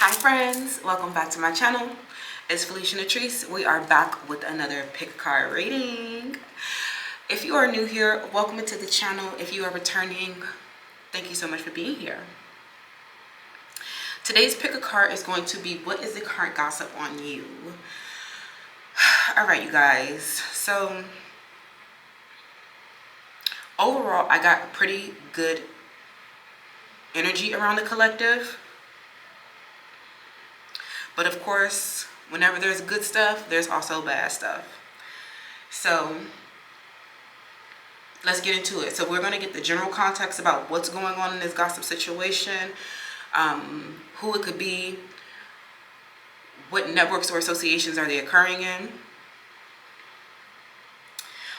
Hi friends, welcome back to my channel. It's Felicia and we are back with another pick card reading. If you are new here, welcome to the channel. If you are returning, thank you so much for being here. Today's pick a card is going to be, what is the current gossip on you? All right, you guys. So overall, I got pretty good energy around the collective. But of course, whenever there's good stuff, there's also bad stuff. So let's get into it. So we're going to get the general context about what's going on in this gossip situation, who it could be, what networks or associations are they occurring in.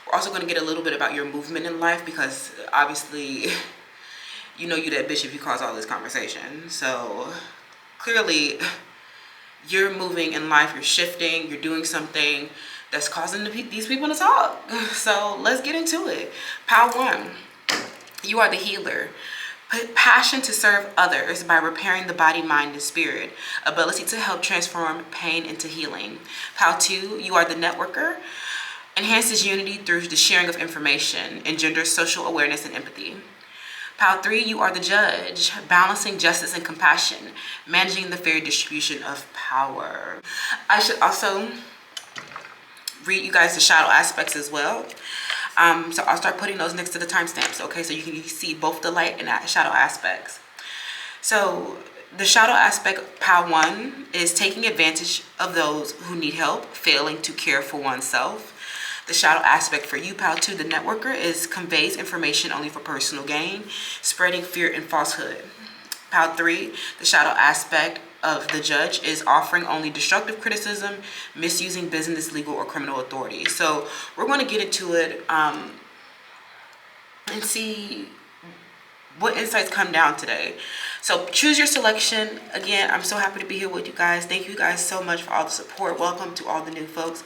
We're also going to get a little bit about your movement in life, because obviously, you know you that bitch if you cause all this conversation. So clearly, you're moving in life, you're shifting, you're doing something that's causing these people to talk. So let's get into it. Pile 1, you are the healer. Put passion to serve others by repairing the body, mind, and spirit. Ability to help transform pain into healing. Pile 2, you are the networker. Enhances unity through the sharing of information. Engenders social awareness and empathy. Pile 3, you are the judge, balancing justice and compassion, managing the fair distribution of power. I should also read you guys the shadow aspects as well. So I'll start putting those next to the timestamps, okay? So you can see both the light and shadow aspects. So the shadow aspect, pile 1, is taking advantage of those who need help, failing to care for oneself. The shadow aspect for you, pile 2, the networker, is conveys information only for personal gain, spreading fear and falsehood. Pile 3, the shadow aspect of the judge, is offering only destructive criticism, misusing business, legal, or criminal authority. So we're going to get into it and see what insights come down today. So choose your selection. Again, I'm so happy to be here with you guys. Thank you guys so much for all the support. Welcome to all the new folks.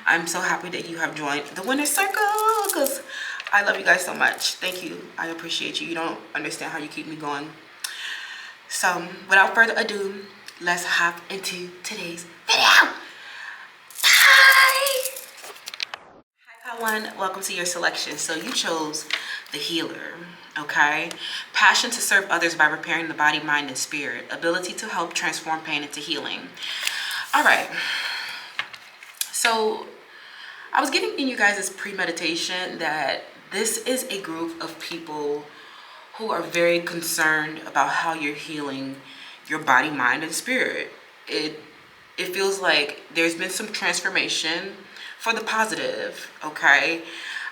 I'm so happy that you have joined the winner's circle, because I love you guys so much. Thank you. I appreciate you. You don't understand how you keep me going. So without further ado, let's hop into today's video. Hi, Pile 1. Welcome to your selection. So you chose the healer. Okay, passion to serve others by repairing the body, mind, and spirit. Ability to help transform pain into healing. All right. So I was giving you guys this premeditation that this is a group of people who are very concerned about how you're healing your body, mind, and spirit. It feels like there's been some transformation for the positive, okay,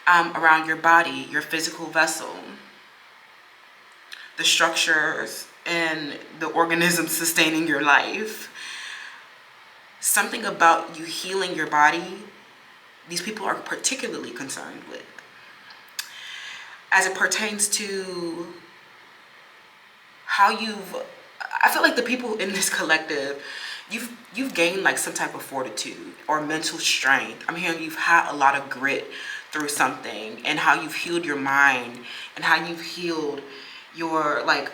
around your body, your physical vessel, the structures and the organisms sustaining your life. Something about you healing your body, these people are particularly concerned with. As it pertains to how I feel like the people in this collective, you've gained like some type of fortitude or mental strength. I'm hearing you've had a lot of grit through something, and how you've healed your mind, and how you've healed your, like,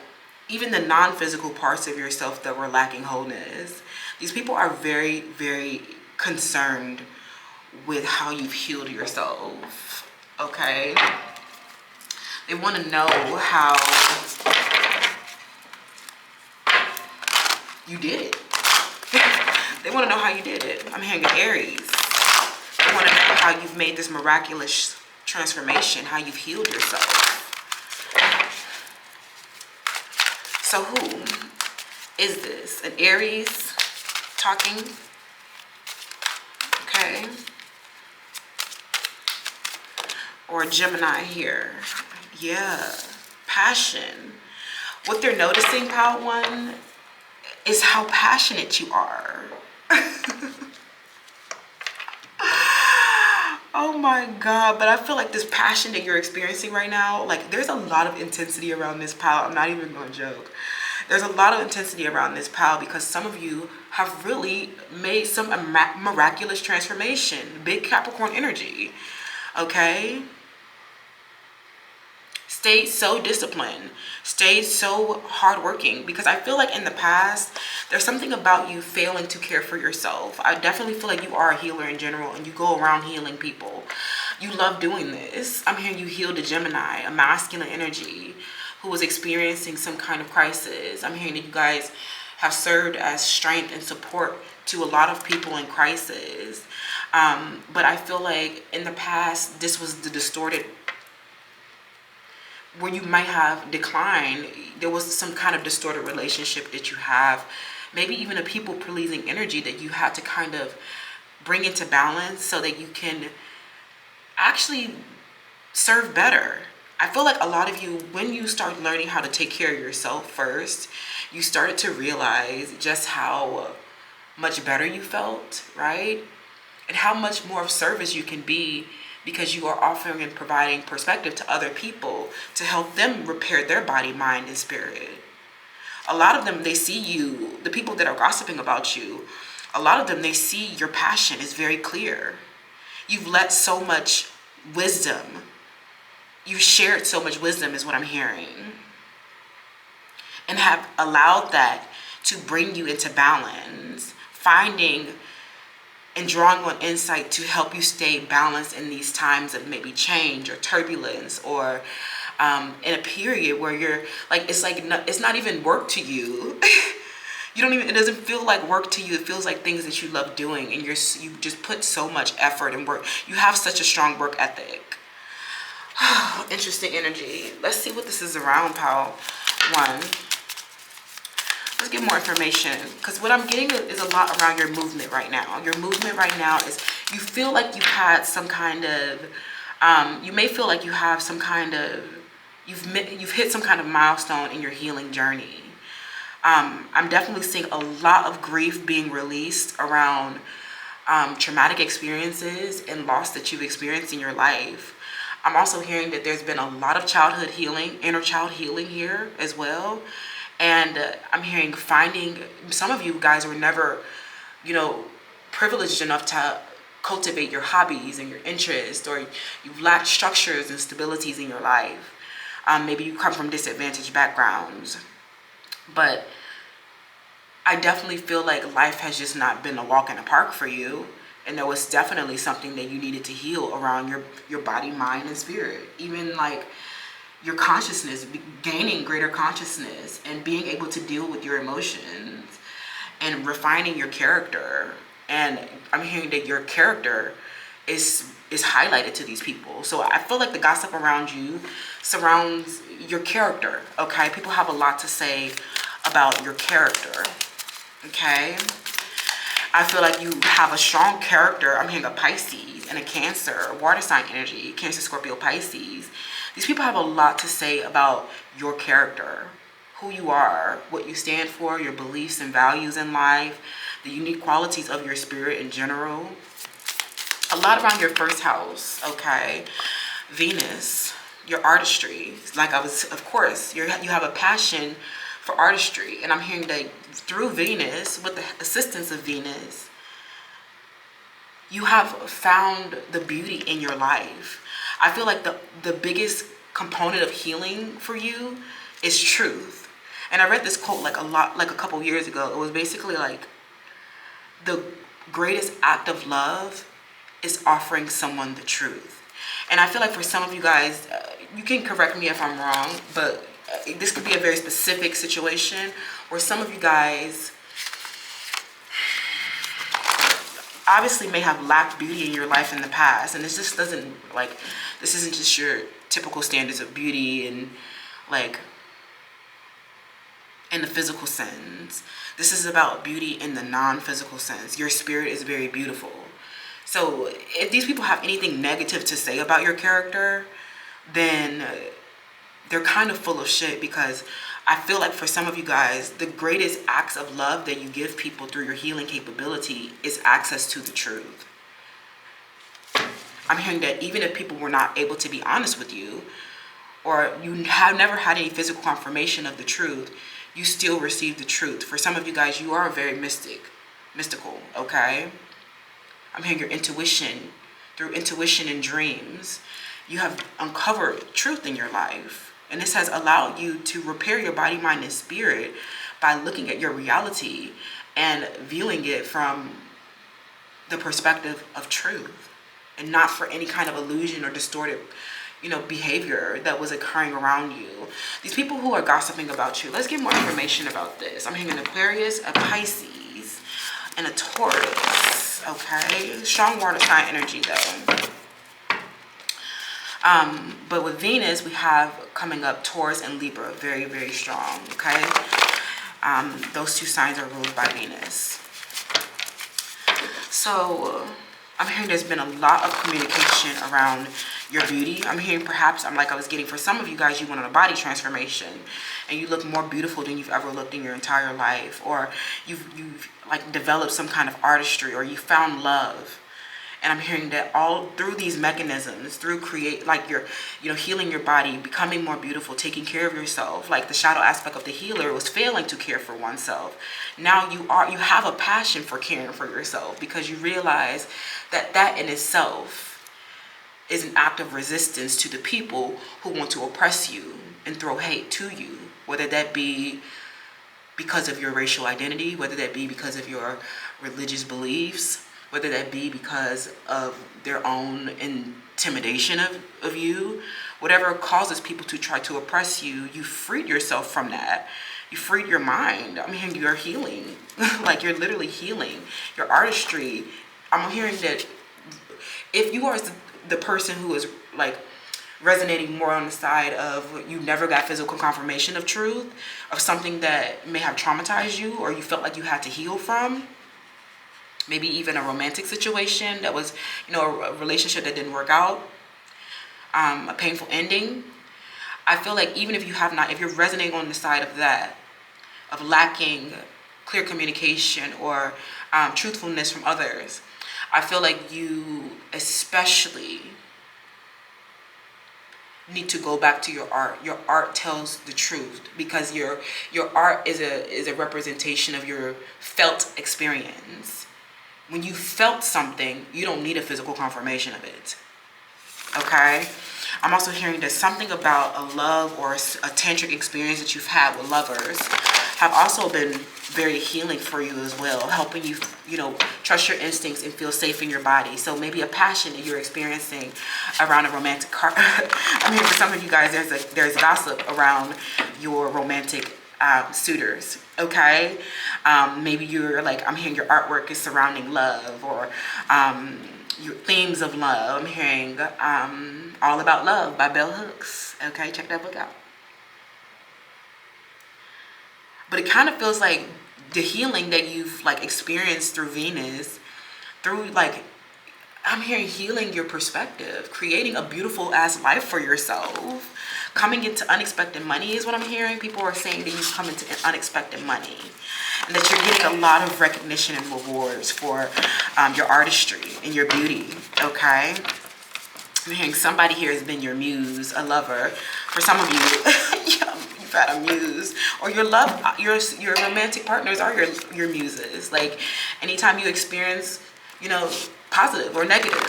even the non-physical parts of yourself that were lacking wholeness. These people are very, very concerned with how you've healed yourself, okay? They want to know how you did it. They want to know how you did it. I'm hearing Aries. They want to know how you've made this miraculous transformation, how you've healed yourself. So who is this? An Aries talking? Okay. Or a Gemini here. Yeah. Passion. What they're noticing, pile 1, is how passionate you are. Oh my God. But I feel like this passion that you're experiencing right now, like, there's a lot of intensity around this pile. I'm not even going to joke. There's a lot of intensity around this pile, because some of you have really made some miraculous transformation. Big Capricorn energy. Okay. stayed so disciplined, stayed so hardworking, because I feel like in the past, there's something about you failing to care for yourself. I definitely feel like you are a healer in general, and you go around healing people. You love doing this. I'm hearing you healed a Gemini, a masculine energy, who was experiencing some kind of crisis. I'm hearing that you guys have served as strength and support to a lot of people in crisis. But I feel like in the past, this was the distorted, where you might have declined. There was some kind of distorted relationship that you have, maybe even a people-pleasing energy that you had to kind of bring into balance so that you can actually serve better. I feel like a lot of you, when you start learning how to take care of yourself first, you started to realize just how much better you felt, right? And how much more of service you can be, because you are offering and providing perspective to other people to help them repair their body, mind, and spirit. A lot of them, they see you, the people that are gossiping about you, a lot of them, they see your passion is very clear. You've let so much wisdom, you've shared so much wisdom is what I'm hearing, and have allowed that to bring you into balance, finding and drawing on insight to help you stay balanced in these times of maybe change or turbulence, or in a period where you're like, it's not even work to you. It doesn't feel like work to you. It feels like things that you love doing, and you just put so much effort and work. You have such a strong work ethic. Interesting energy. Let's see what this is around, pal. One. Let's get more information, because what I'm getting is a lot around your movement right now. Your movement right now is, you feel like you've had some kind of, you may feel like you have some kind of, you've hit some kind of milestone in your healing journey. I'm definitely seeing a lot of grief being released around traumatic experiences and loss that you've experienced in your life. I'm also hearing that there's been a lot of childhood healing, inner child healing here as well. And I'm hearing finding, some of you guys were never, privileged enough to cultivate your hobbies and your interests, or you've lacked structures and stabilities in your life. Maybe you come from disadvantaged backgrounds. But I definitely feel like life has just not been a walk in the park for you. And there was definitely something that you needed to heal around your body, mind, and spirit. Even like your consciousness, gaining greater consciousness and being able to deal with your emotions and refining your character. And I'm hearing that your character is highlighted to these people. So I feel like the gossip around you surrounds your character, okay? People have a lot to say about your character, okay? I feel like you have a strong character. I'm hearing a Pisces and a Cancer, water sign energy, Cancer, Scorpio, Pisces. These people have a lot to say about your character, who you are, what you stand for, your beliefs and values in life, the unique qualities of your spirit in general. A lot around your first house, okay? Venus, your artistry. Like of course, you have a passion for artistry. And I'm hearing that through Venus, with the assistance of Venus, you have found the beauty in your life. I feel like the biggest component of healing for you is truth. And I read this quote like a couple years ago. It was basically like, the greatest act of love is offering someone the truth. And I feel like for some of you guys, you can correct me if I'm wrong, but this could be a very specific situation where some of you guys obviously may have lacked beauty in your life in the past. And this just doesn't, like, this isn't just your typical standards of beauty and like in the physical sense. This is about beauty in the non-physical sense. Your spirit is very beautiful. So if these people have anything negative to say about your character, then they're kind of full of shit, because I feel like for some of you guys, the greatest acts of love that you give people through your healing capability is access to the truth. I'm hearing that even if people were not able to be honest with you, or you have never had any physical confirmation of the truth, you still receive the truth. For some of you guys, you are very mystical, okay? I'm hearing your intuition, through intuition and dreams, You have uncovered truth in your life. And this has allowed you to repair your body, mind, and spirit by looking at your reality and viewing it from the perspective of truth and not for any kind of illusion or distorted, behavior that was occurring around you. These people who are gossiping about you, let's get more information about this. I'm hearing an Aquarius, a Pisces, and a Taurus, okay? Strong water sign energy though. But with Venus, we have coming up Taurus and Libra, very, very strong, okay? Those two signs are ruled by Venus. So I'm hearing there's been a lot of communication around your beauty. I'm hearing perhaps, like I was getting, for some of you guys, you went on a body transformation and you look more beautiful than you've ever looked in your entire life, or you've like developed some kind of artistry, or you found love. And I'm hearing that all through these mechanisms, through you're healing your body, becoming more beautiful, taking care of yourself. Like the shadow aspect of the healer was failing to care for oneself. Now you have a passion for caring for yourself, because you realize that in itself is an act of resistance to the people who want to oppress you and throw hate to you, whether that be because of your racial identity, whether that be because of your religious beliefs, whether that be because of their own intimidation of you. Whatever causes people to try to oppress you, you freed yourself from that. You freed your mind. I'm hearing you're healing. Like you're literally healing. Your artistry. I'm hearing that if you are the person who is like resonating more on the side of you never got physical confirmation of truth, of something that may have traumatized you or you felt like you had to heal from, maybe even a romantic situation that was, a relationship that didn't work out, a painful ending. I feel like even if if you're resonating on the side of that, of lacking clear communication or truthfulness from others, I feel like you especially need to go back to your art. Your art tells the truth, because your art is a representation of your felt experience. When you felt something, you don't need a physical confirmation of it. Okay? I'm also hearing that something about a love or a tantric experience that you've had with lovers have also been very healing for you as well, helping you, trust your instincts and feel safe in your body. So maybe a passion that you're experiencing around a romantic I mean, for some of you guys, there's gossip around your romantic suitors, okay? Maybe you're like, I'm hearing your artwork is surrounding love, or your themes of love. I'm hearing All About Love by Bell Hooks, okay? Check that book out. But it kind of feels like the healing that you've like experienced through Venus, through like, I'm hearing healing your perspective, creating a beautiful ass life for yourself, coming into unexpected money is what I'm hearing. People are saying that you've come into unexpected money, and that you're getting a lot of recognition and rewards for your artistry and your beauty, okay? I'm hearing somebody here has been your muse, a lover. For some of you, you've had a muse, or your romantic partners are your muses. Like anytime you experience, positive or negative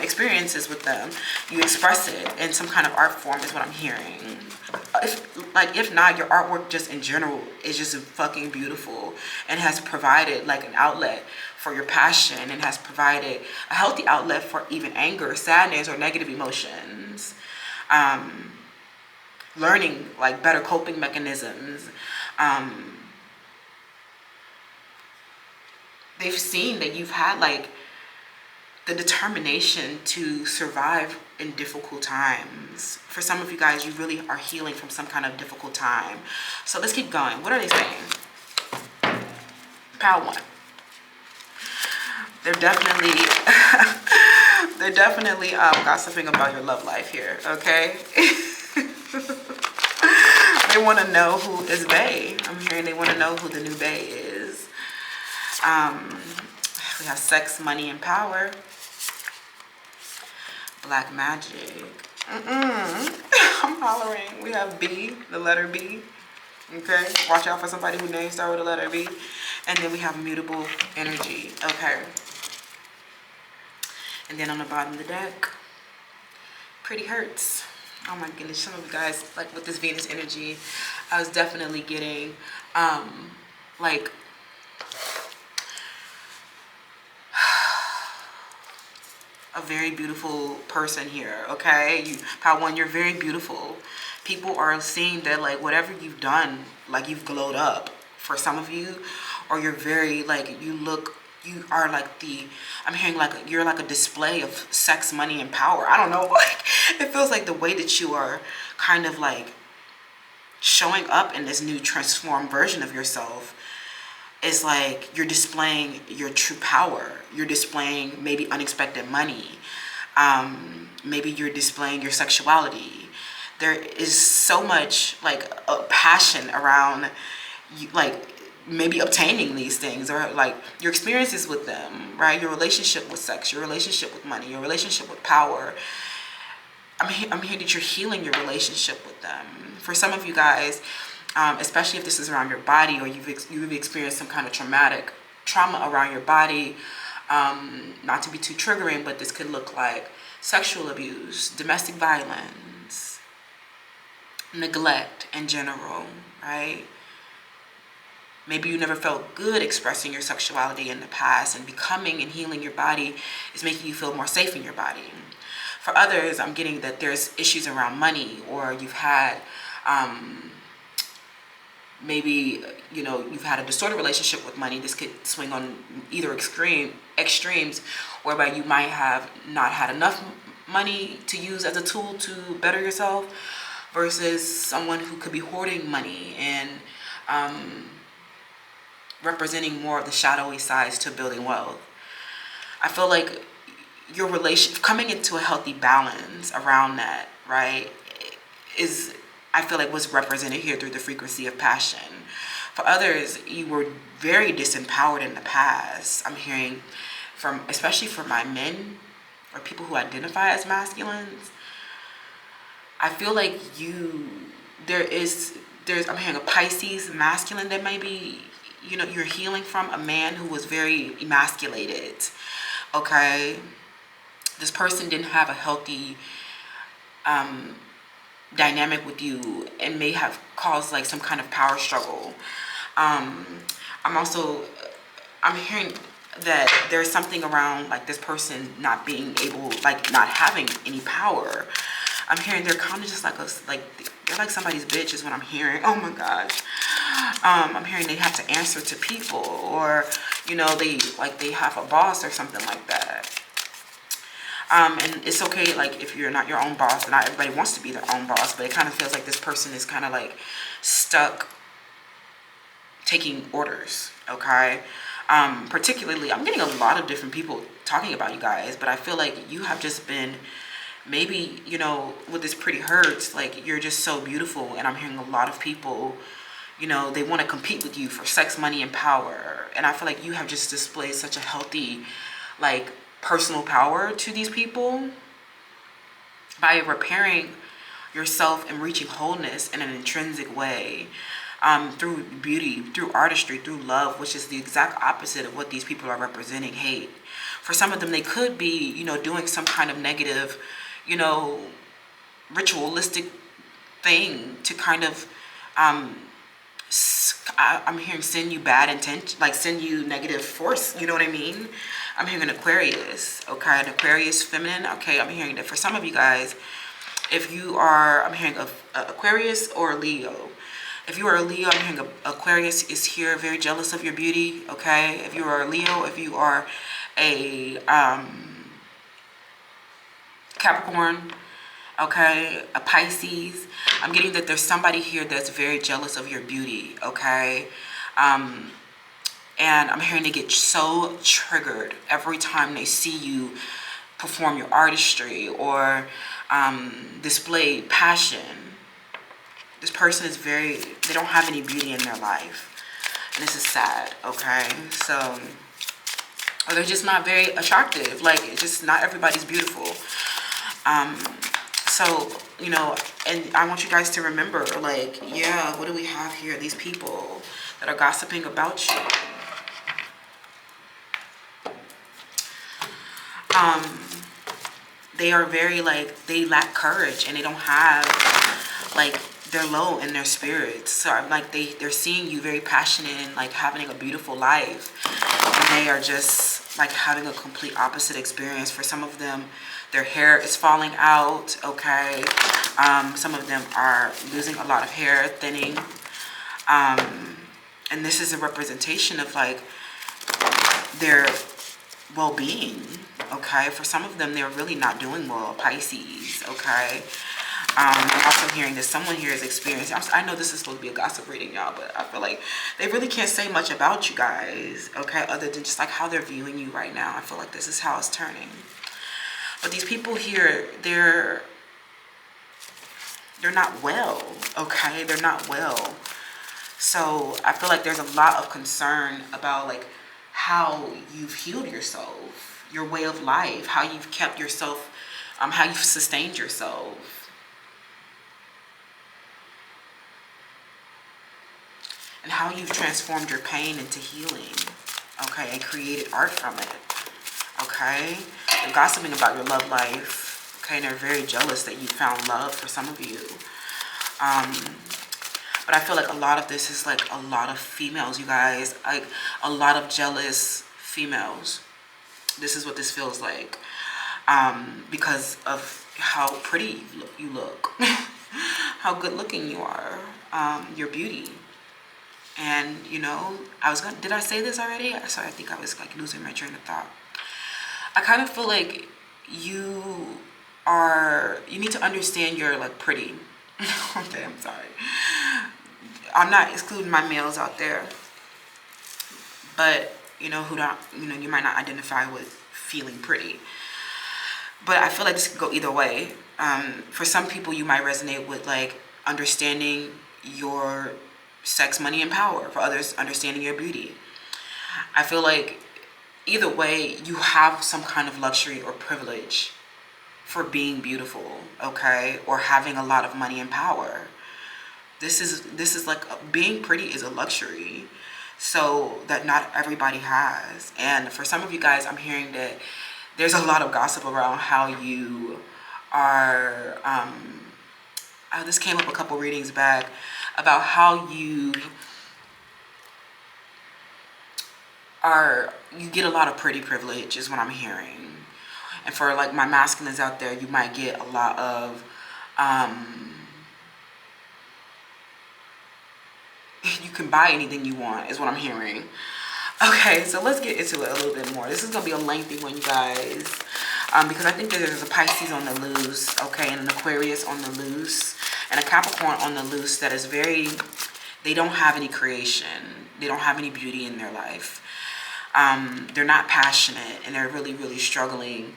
experiences with them, you express it in some kind of art form is what I'm hearing. If not, your artwork just in general is just fucking beautiful and has provided like an outlet for your passion, and has provided a healthy outlet for even anger, sadness, or negative emotions. Learning like better coping mechanisms. They've seen that you've had like the determination to survive in difficult times. For some of you guys, you really are healing from some kind of difficult time. So let's keep going. What are they saying? Power one. They're definitely gossiping about your love life here, okay? They want to know who is bae. I'm hearing they want to know who the new bae is. We have sex, money, and power. Black magic. I'm hollering. We have B, the letter B. Okay, watch out for somebody whose name starts with the letter B. And then we have mutable energy. Okay. And then on the bottom of the deck, pretty hurts. Oh my goodness, some of you guys, like with this Venus energy, I was definitely getting like a very beautiful person here, okay? Power one, you're very beautiful. People are seeing that, like, whatever you've done, like, you've glowed up for some of you, or you're very, like, you are like I'm hearing like you're like a display of sex, money, and power. I don't know, like, it feels like the way that you are kind of like showing up in this new transformed version of yourself is like you're displaying your true power. You're displaying maybe unexpected money. Maybe you're displaying your sexuality. There is so much like a passion around you, like maybe obtaining these things, or like your experiences with them, right? Your relationship with sex, your relationship with money, your relationship with power. I'm hearing that you're healing your relationship with them. For some of you guys, especially if this is around your body, or you've experienced some kind of trauma around your body, not to be too triggering, but this could look like sexual abuse, domestic violence, neglect in general, right? Maybe you never felt good expressing your sexuality in the past, and becoming and healing your body is making you feel more safe in your body. For others, I'm getting that there's issues around money, or you've had maybe, you know, you've had a distorted relationship with money. This could swing on either extremes, whereby you might have not had enough money to use as a tool to better yourself, versus someone who could be hoarding money and representing more of the shadowy sides to building wealth. I feel like your relation coming into a healthy balance around that, right, is, I feel like, what's represented here through the frequency of passion. For others, you were very disempowered in the past. I'm hearing from, especially for my men or people who identify as masculines, I feel like I'm hearing a Pisces masculine that maybe, you know, you're healing from, a man who was very emasculated, okay? This person didn't have a healthy dynamic with you, and may have caused like some kind of power struggle. I'm hearing that there's something around like this person not being able, like not having any power. I'm hearing they're kind of just like they're like somebody's bitch is what I'm hearing. Oh my gosh. I'm hearing they have to answer to people, or, you know, they have a boss or something like that. And it's okay, like, if you're not your own boss. Not everybody wants to be their own boss, but it kind of feels like this person is kind of like stuck taking orders, okay? Particularly, I'm getting a lot of different people talking about you guys, but I feel like you have just been, maybe, you know, with this pretty hurts, like, you're just so beautiful, and I'm hearing a lot of people, you know, they want to compete with you for sex, money, and power. And I feel like you have just displayed such a healthy, like, personal power to these people by repairing yourself and reaching wholeness in an intrinsic way, through beauty, through artistry, through love, which is the exact opposite of what these people are representing, hate. For some of them, they could be, you know, doing some kind of negative, you know, ritualistic thing to kind of, I'm hearing send you bad intention, like send you negative force, you know what I mean? I'm hearing an Aquarius, okay, an Aquarius feminine, okay, I'm hearing that for some of you guys, if you are, I'm hearing a Aquarius or a Leo. If you are a Leo, I'm hearing Aquarius is here, very jealous of your beauty, okay? If you are a Leo, if you are a Capricorn, okay, a Pisces, I'm getting that there's somebody here that's very jealous of your beauty, okay? And I'm hearing they get so triggered every time they see you perform your artistry or display passion. This person is they don't have any beauty in their life. And this is sad, okay? So, or they're just not very attractive. Like, it's just not everybody's beautiful. So, you know, and I want you guys to remember, like, yeah, what do we have here? These people that are gossiping about you. they are very like, they lack courage, and they don't have like, they're low in their spirits. So I'm like, they're seeing you very passionate and like having a beautiful life, and they are just like having a complete opposite experience. For some of them, their hair is falling out, okay? Some of them are losing a lot of hair, thinning, and this is a representation of like their well-being, okay? For some of them, they're really not doing well, Pisces, okay? I'm also hearing that someone here is experiencing, I know this is supposed to be a gossip reading, y'all, but I feel like they really can't say much about you guys, okay, other than just like how they're viewing you right now. I feel like this is how it's turning. But these people here, they're not well, okay? They're not well. So I feel like there's a lot of concern about like how you've healed yourself, your way of life, how you've kept yourself, how you've sustained yourself. And how you've transformed your pain into healing, okay? And created art from it, okay? They're gossiping about your love life, okay? And they're very jealous that you found love, for some of you. But I feel like a lot of this is like a lot of females, you guys. Like a lot of jealous females. This is what this feels like. Because of how pretty you look. How good looking you are. Your beauty. And, you know, did I say this already? Sorry, I think I was like losing my train of thought. I kind of feel like you need to understand you're like pretty. Okay, I'm sorry. I'm not excluding my males out there, but you know you might not identify with feeling pretty. But I feel like this could go either way. For some people, you might resonate with like understanding your sex, money, and power. For others, understanding your beauty. I feel like either way, you have some kind of luxury or privilege for being beautiful, okay, or having a lot of money and power. This is like, being pretty is a luxury, so that not everybody has. And for some of you guys, I'm hearing that there's a lot of gossip around how you are, this came up a couple readings back, about how you get a lot of pretty privilege is what I'm hearing. And for like my masculines out there, you might get a lot of, you can buy anything you want is what I'm hearing. Okay, so let's get into it a little bit more. This is gonna be a lengthy one, you guys, because I think that there's a Pisces on the loose, okay, and an Aquarius on the loose, and a Capricorn on the loose that is very, they don't have any creation, they don't have any beauty in their life. They're not passionate, and they're really, really struggling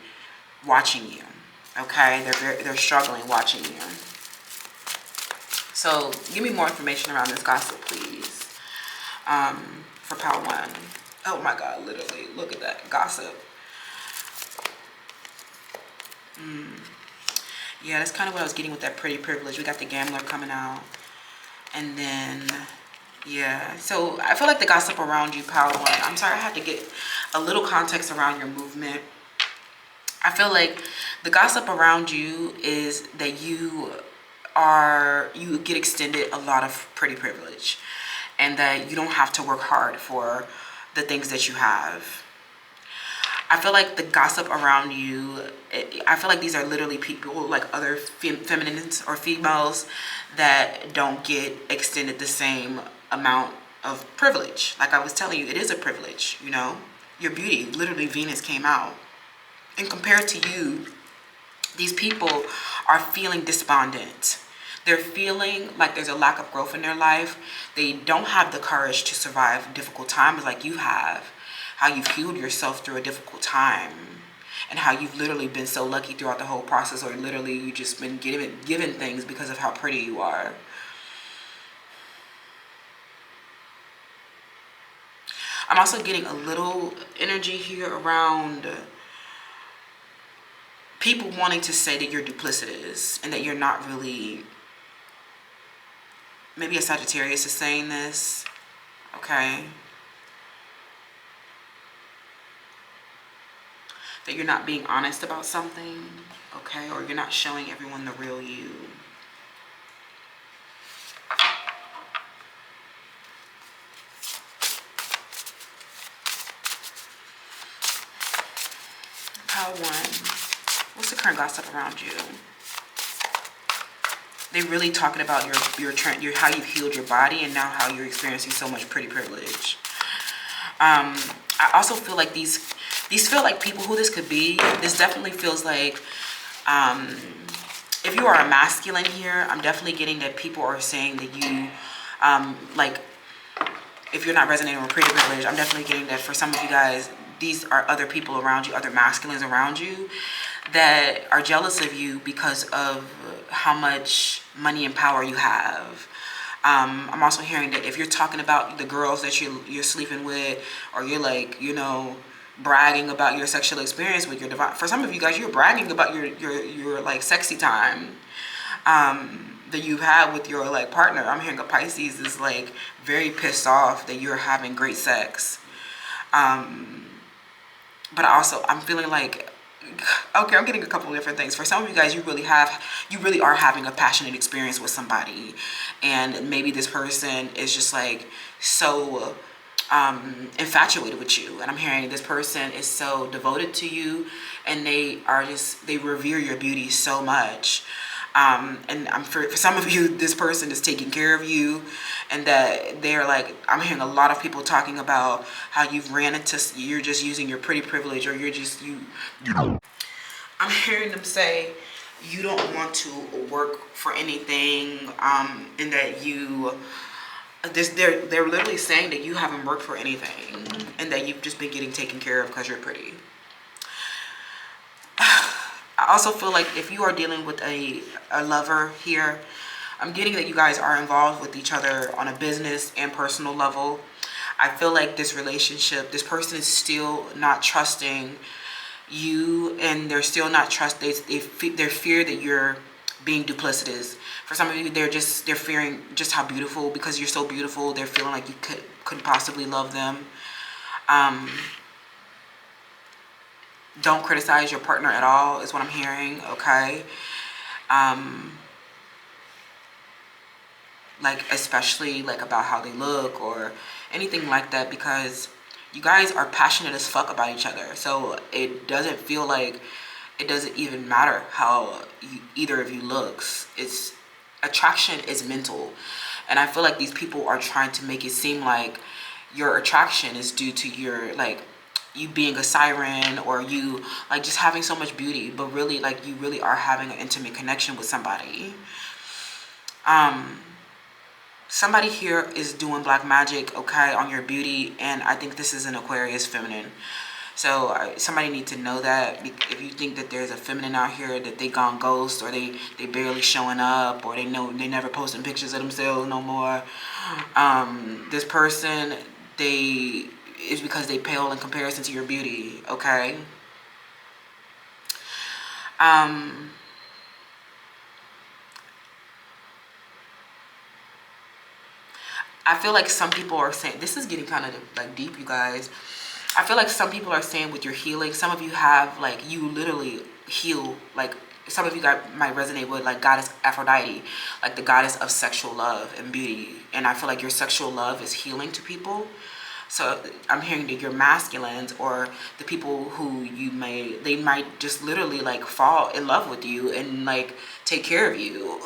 watching you. Okay, they're struggling watching you. So give me more information around this gossip, please. For pile one. Oh my God, literally, look at that gossip. Yeah, that's kind of what I was getting with that pretty privilege. We got the gambler coming out, and then yeah. So I feel like the gossip around you, pile one. I'm sorry, I had to get a little context around your movement. I feel like the gossip around you is that you get extended a lot of pretty privilege, and that you don't have to work hard for the things that you have. I feel like the gossip around you, I feel like these are literally people like other feminines or females that don't get extended the same amount of privilege. Like I was telling you, it is a privilege, you know, your beauty. Literally Venus came out. And compared to you, these people are feeling despondent. They're feeling like there's a lack of growth in their life. They don't have the courage to survive difficult times like you have. How you've healed yourself through a difficult time. And how you've literally been so lucky throughout the whole process, or literally you just been given things because of how pretty you are. I'm also getting a little energy here around people wanting to say that you're duplicitous and that you're not really, maybe a Sagittarius is saying this, okay? that you're not being honest about something, okay? Or you're not showing everyone the real you. Pile 1. What's the current gossip around you? They're really talking about your how you've healed your body and now how you're experiencing so much pretty privilege. I also feel like these feel like people who this could be. This definitely feels like, if you are a masculine here, I'm definitely getting that people are saying that you, like, if you're not resonating with pretty privilege, I'm definitely getting that for some of you guys, these are other people around you, other masculines around you that are jealous of you because of how much money and power you have. I'm also hearing that if you're talking about the girls that you're sleeping with, or you're like, you know, bragging about your sexual experience with your divine, for some of you guys, you're bragging about your like sexy time that you have with your like partner. I'm hearing a Pisces is like very pissed off that you're having great sex. But also I'm feeling like, okay, I'm getting a couple of different things. For some of you guys, you really are having a passionate experience with somebody, and maybe this person is just like so infatuated with you. And I'm hearing this person is so devoted to you, and they revere your beauty so much. And for some of you, this person is taking care of you, and that they're like, I'm hearing a lot of people talking about how you're just using your pretty privilege, or I'm hearing them say you don't want to work for anything, and that they're literally saying that you haven't worked for anything, and that you've just been getting taken care of because you're pretty. I also feel like if you are dealing with a lover here, I'm getting that you guys are involved with each other on a business and personal level. I feel like this relationship, this person is still not trusting you, and they're still not they fear that you're being duplicitous. For some of you, they're fearing just how beautiful, because you're so beautiful, they're feeling like you couldn't possibly love them. Don't criticize your partner at all is what I'm hearing, okay? Like, especially like about how they look or anything like that, because you guys are passionate as fuck about each other. So it doesn't feel like, it doesn't even matter how either of you looks. It's attraction is mental. And I feel like these people are trying to make it seem like your attraction is due to your, like, you being a siren, or you like just having so much beauty, but really, like, you really are having an intimate connection with somebody. Somebody here is doing black magic, okay, on your beauty, and I think this is an Aquarius feminine. So somebody needs to know that. If you think that there's a feminine out here that they gone ghost, or they barely showing up, or they never posting pictures of themselves no more, this person, is because they pale in comparison to your beauty, okay? I feel like some people are saying, this is getting kind of like deep, you guys. I feel like some people are saying with your healing, some of you have, like, you literally heal, like, some of you might resonate with like goddess Aphrodite, like the goddess of sexual love and beauty. And I feel like your sexual love is healing to people. So I'm hearing that your masculines, or the people who they might just literally like fall in love with you and like take care of you.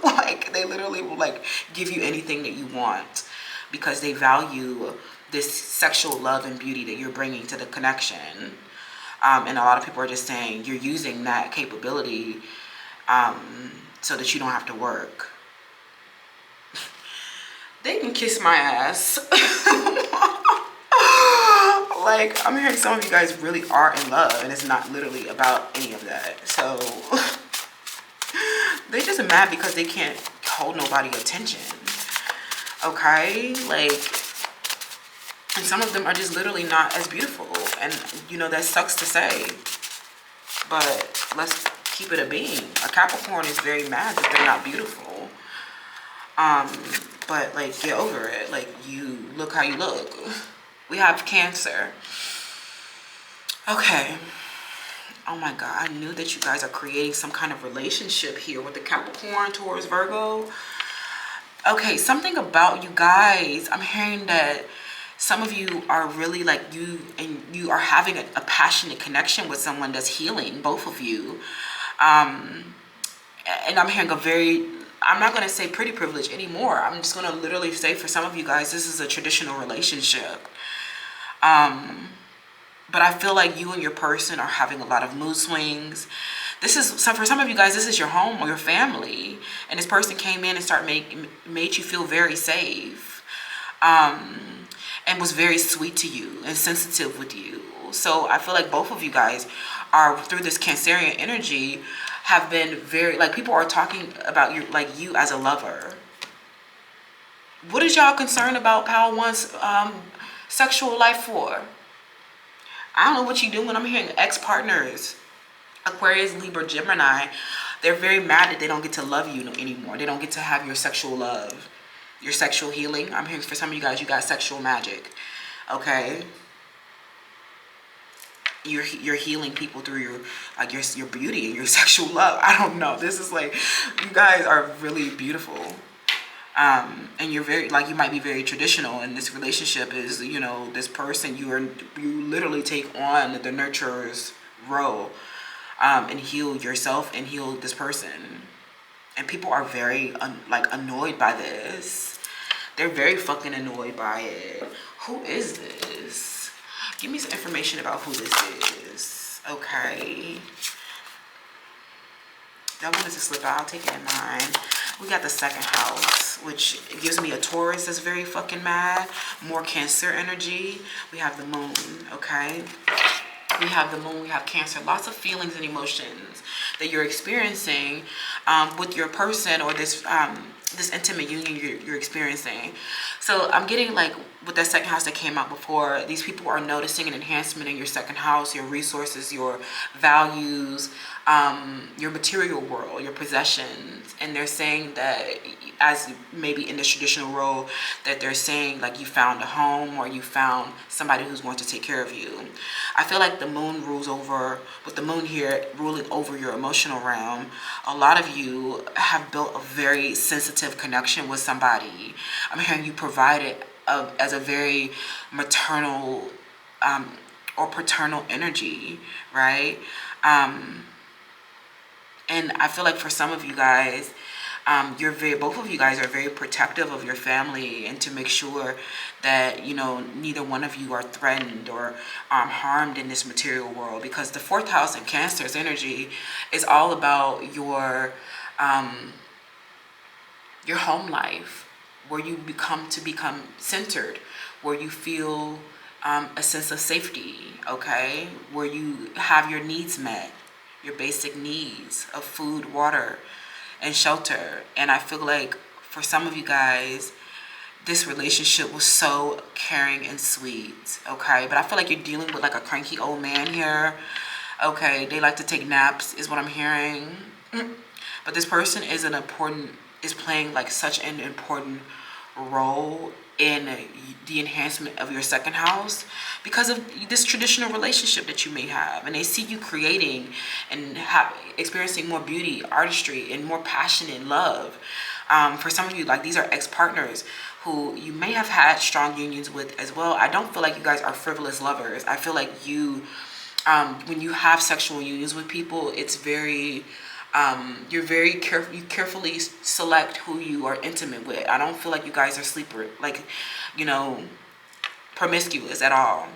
Like, they literally will like give you anything that you want, because they value this sexual love and beauty that you're bringing to the connection. And a lot of people are just saying you're using that capability so that you don't have to work. They can kiss my ass. Like, I'm hearing some of you guys really are in love, and it's not literally about any of that. So they're just mad because they can't hold nobody attention, okay? Like, and some of them are just literally not as beautiful, and you know that sucks to say, but let's keep it a being. A Capricorn is very mad that they're not beautiful, but like, get over it. Like, you look how you look. We have Cancer. Okay, Oh my God, I knew that you guys are creating some kind of relationship here with the Capricorn, Taurus, Virgo. Okay, something about you guys, I'm hearing that some of you are really like you are having a passionate connection with someone that's healing, both of you. And I'm hearing I'm not going to say pretty privilege anymore. I'm just going to literally say for some of you guys, this is a traditional relationship. But I feel like you and your person are having a lot of mood swings. For some of you guys, this is your home or your family, and this person came in and made you feel very safe, and was very sweet to you and sensitive with you. So I feel like both of you guys are, through this Cancerian energy, have been very, like, people are talking about you as a lover. What is y'all concerned about Power One's sexual life for? I don't know what you do when I'm hearing ex-partners, Aquarius, Libra, Gemini. They're very mad that they don't get to love you anymore. They don't get to have your sexual love, your sexual healing. I'm hearing for some of you guys, you got sexual magic, okay? You're healing people through your beauty and your sexual love. I don't know. This is like, you guys are really beautiful. And you're very, like, you might be very traditional, and this relationship is, this person, you literally take on the nurturer's role, and heal yourself and heal this person. And people are very annoyed by this. They're very fucking annoyed by it. Who is this? Give me some information about who this is. Okay. That one is a slip out. I'll take it in mind. We got the second house, which gives me a Taurus that's very fucking mad. More Cancer energy. We have the moon, okay? We have the moon, we have Cancer. Lots of feelings and emotions that you're experiencing with your person, or this intimate union you're experiencing. So I'm getting, like, with that second house that came out before, these people are noticing an enhancement in your second house, your resources, your values, your material world, your possessions. And they're saying that, as maybe in this traditional role, that they're saying, like, you found a home, or you found somebody who's going to take care of you. I feel like the moon rules over, with the moon here ruling over your emotional realm. A lot of you have built a very sensitive connection with somebody. I'm hearing you provide it as a very maternal or paternal energy, right? And I feel like for some of you guys, both of you guys are very protective of your family, and to make sure that, neither one of you are threatened or harmed in this material world, because the fourth house in Cancer's energy is all about your home life, where you become centered, where you feel a sense of safety, okay, where you have your needs met, your basic needs of food, water, and shelter. And I feel like for some of you guys, this relationship was so caring and sweet, okay? But I feel like you're dealing with, like, a cranky old man here, okay? They like to take naps, is what I'm hearing. But this person is playing, like, such an important role in the enhancement of your second house, because of this traditional relationship that you may have. And they see you creating and experiencing more beauty, artistry, and more passion and love. For some of you, like, these are ex-partners who you may have had strong unions with as well. I don't feel like you guys are frivolous lovers. I feel like you, when you have sexual unions with people, it's very, you're very careful. You carefully select who you are intimate with. I don't feel like you guys are promiscuous at all.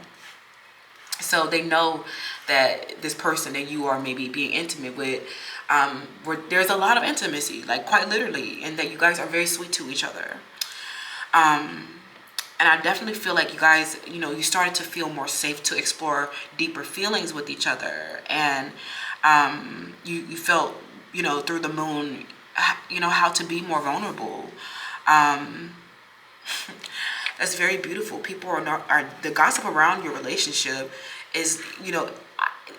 So they know that this person that you are maybe being intimate with, where there's a lot of intimacy, like, quite literally, and that you guys are very sweet to each other. And I definitely feel like you guys, you started to feel more safe to explore deeper feelings with each other. And you felt, through the moon, how to be more vulnerable. That's very beautiful. People are the gossip around your relationship is,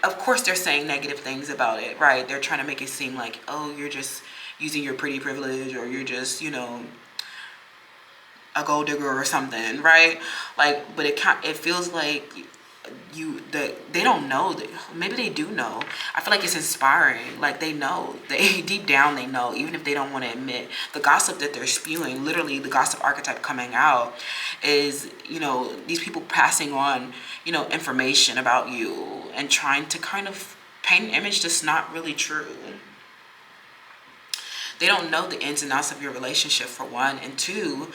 of course they're saying negative things about it, right? They're trying to make it seem like, oh, you're just using your pretty privilege, or you're just, a gold digger or something, right? Like, but it feels like they don't know that. Maybe they do know. I feel like it's inspiring. Like they know, they deep down they know, even if they don't want to admit. The gossip that they're spewing, literally the gossip archetype coming out, is, you know, these people passing on, you know, information about you and trying to kind of paint an image that's not really true. They don't know the ins and outs of your relationship, for one, and two,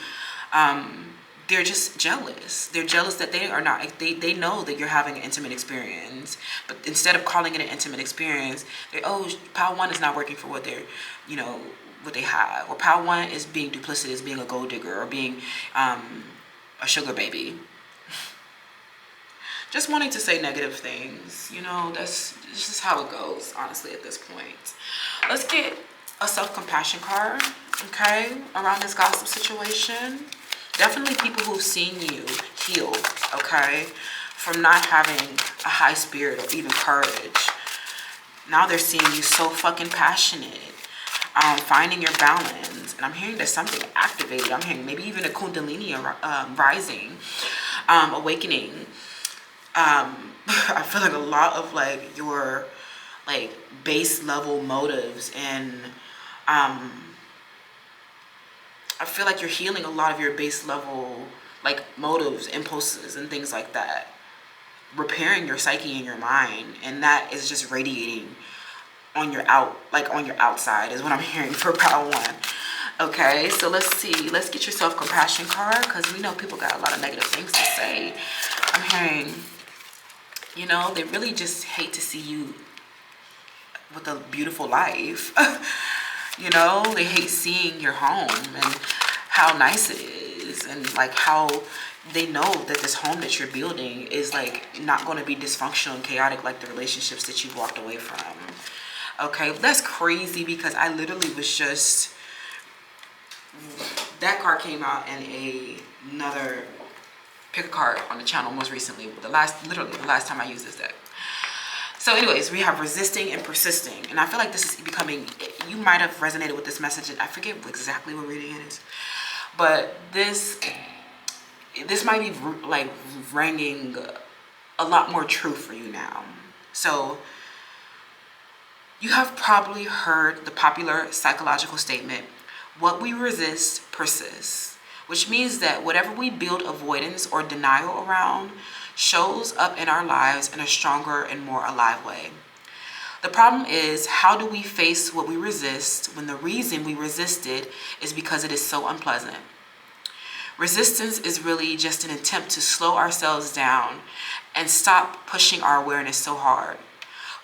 they're just jealous. They're jealous that they are not, they know that you're having an intimate experience, but instead of calling it an intimate experience, they, oh, pile one is not working for what they're, you know, what they have, or pile one is being duplicitous, being a gold digger, or being a sugar baby. Just wanting to say negative things, you know, that's just how it goes, honestly, at this point. Let's get a self-compassion card, okay, around this gossip situation. Definitely people who've seen you heal, okay, from not having a high spirit or even courage. Now they're seeing you so fucking passionate, finding your balance. And I'm hearing there's something activated. I'm hearing maybe even a kundalini rising, awakening. I feel like a lot of like your like base level motives, and I feel like you're healing a lot of your base level like motives, impulses, and things like that. Repairing your psyche and your mind, and that is just radiating on your on your outside is what I'm hearing for power one. Okay, so let's see. Let's get your self-compassion card, because we know people got a lot of negative things to say. I'm hearing, you know, they really just hate to see you with a beautiful life. You know, they hate seeing your home and how nice it is, and like how they know that this home that you're building is like not going to be dysfunctional and chaotic like the relationships that you've walked away from. Okay, that's crazy, because I literally was just, that card came out in another pick a card on the channel most recently, literally the last time I used this deck. So anyways, we have resisting and persisting. And I feel like this is becoming, you might have resonated with this message. I forget exactly what reading it is. But this might be like ringing a lot more true for you now. So you have probably heard the popular psychological statement, what we resist persists. Which means that whatever we build avoidance or denial around shows up in our lives in a stronger and more alive way. The problem is, how do we face what we resist when the reason we resist it is because it is so unpleasant? Resistance is really just an attempt to slow ourselves down and stop pushing our awareness so hard.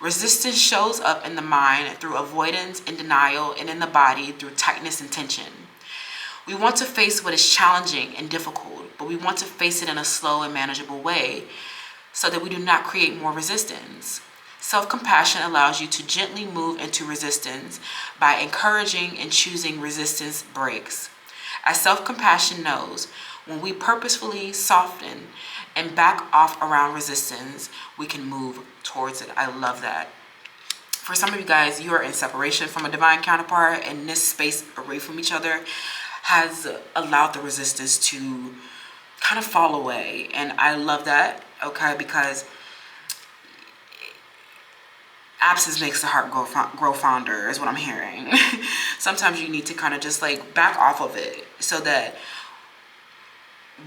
Resistance shows up in the mind through avoidance and denial, and in the body through tightness and tension. We want to face what is challenging and difficult, but we want to face it in a slow and manageable way so that we do not create more resistance. Self-compassion allows you to gently move into resistance by encouraging and choosing resistance breaks. As self-compassion knows, when we purposefully soften and back off around resistance, we can move towards it. I love that. For some of you guys, you are in separation from a divine counterpart, and this space away from each other has allowed the resistance to kind of fall away. And I love that, okay, because absence makes the heart grow fonder is what I'm hearing. Sometimes you need to kind of just like back off of it so that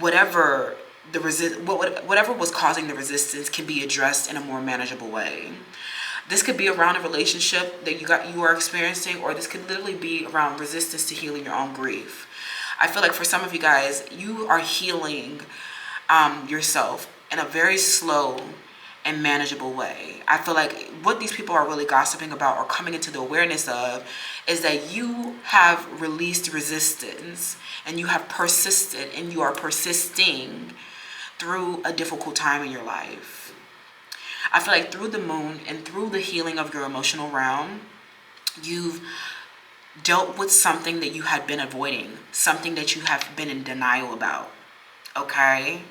whatever was causing the resistance can be addressed in a more manageable way. This could be around a relationship that you are experiencing, or this could literally be around resistance to healing your own grief. I feel like for some of you guys, you are healing yourself in a very slow and manageable way. I feel like what these people are really gossiping about or coming into the awareness of is that you have released resistance, and you have persisted, and you are persisting through a difficult time in your life. I feel like through the moon and through the healing of your emotional realm, you've dealt with something that you had been avoiding, something that you have been in denial about, okay?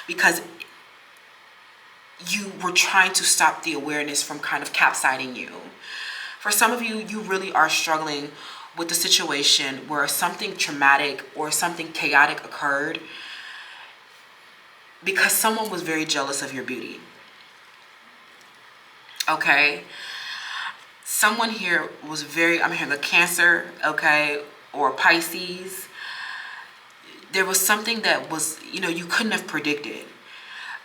Because you were trying to stop the awareness from kind of capsizing you. For some of you, you really are struggling with the situation where something traumatic or something chaotic occurred, because someone was very jealous of your beauty. Okay? Someone here was very, I'm hearing a Cancer, okay, or Pisces. There was something that was, you know, you couldn't have predicted.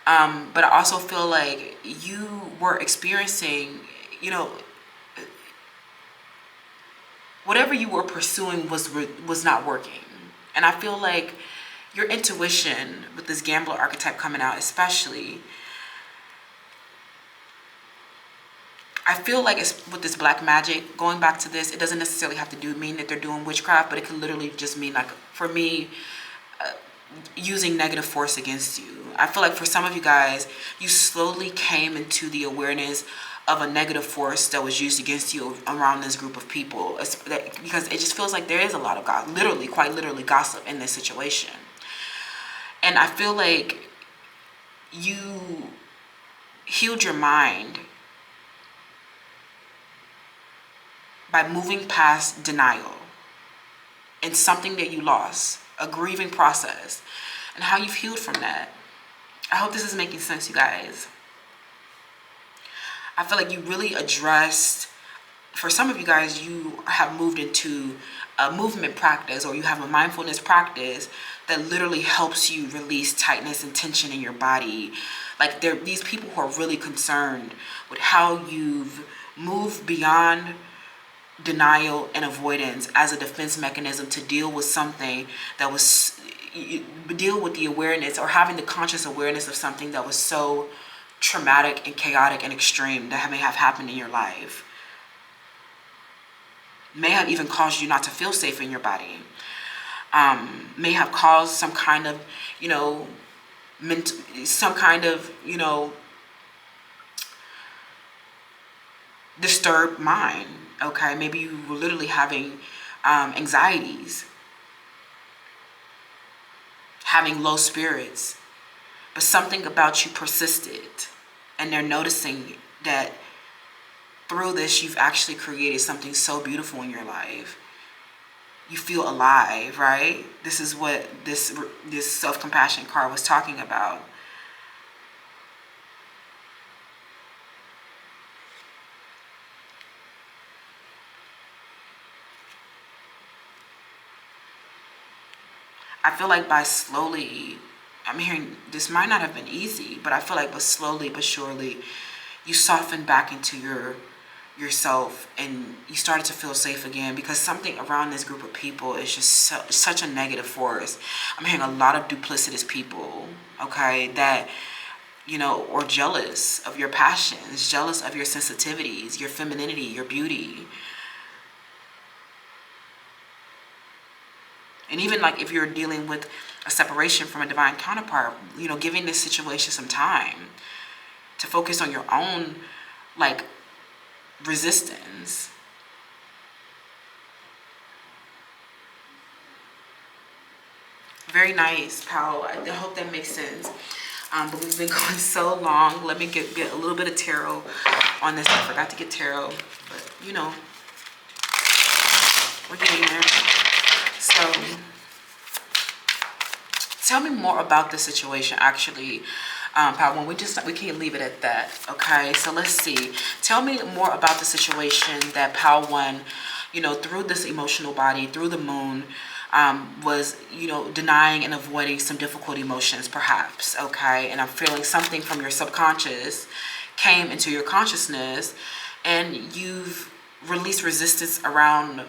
But I also feel like you were experiencing, you know, whatever you were pursuing was not working. And I feel like your intuition with this gambler archetype coming out, especially, I feel like it's with this black magic, going back to this, it doesn't necessarily have to mean that they're doing witchcraft, but it could literally just mean, like, for me, using negative force against you. I feel like for some of you guys, you slowly came into the awareness of a negative force that was used against you around this group of people, because it just feels like there is a lot of quite literally gossip in this situation. And I feel like you healed your mind by moving past denial and something that you lost, a grieving process, and how you've healed from that. I hope this is making sense, you guys. I feel like you really addressed, for some of you guys, you have moved into a movement practice, or you have a mindfulness practice that literally helps you release tightness and tension in your body. Like, there are these people who are really concerned with how you've moved beyond denial and avoidance as a defense mechanism to deal with something that was, deal with the awareness, or having the conscious awareness of something that was so traumatic and chaotic and extreme that may have happened in your life. May have even caused you not to feel safe in your body. May have caused some kind of, you know, disturbed mind. Okay, maybe you were literally having anxieties, having low spirits, but something about you persisted, and they're noticing that through this you've actually created something so beautiful in your life. You feel alive, right? This is what this self-compassion card was talking about. I feel like by slowly, I'm hearing this might not have been easy, but I feel like, but slowly but surely, you soften back into yourself, and you started to feel safe again, because something around this group of people is just such a negative force. I'm hearing a lot of duplicitous people, okay, that, you know, or jealous of your passions, jealous of your sensitivities, your femininity, your beauty. And even like if you're dealing with a separation from a divine counterpart, you know, giving this situation some time to focus on your own, like, resistance. Very nice, pal. I hope that makes sense. But we've been going so long. Let me get a little bit of tarot on this. I forgot to get tarot, but you know, we're getting there. So, tell me more about the situation, actually, pal. When we can't leave it at that, okay? So let's see. Tell me more about the situation that Pal One, you know, through this emotional body, through the moon, was, you know, denying and avoiding some difficult emotions, perhaps, okay? And I'm feeling something from your subconscious came into your consciousness, and you've released resistance around,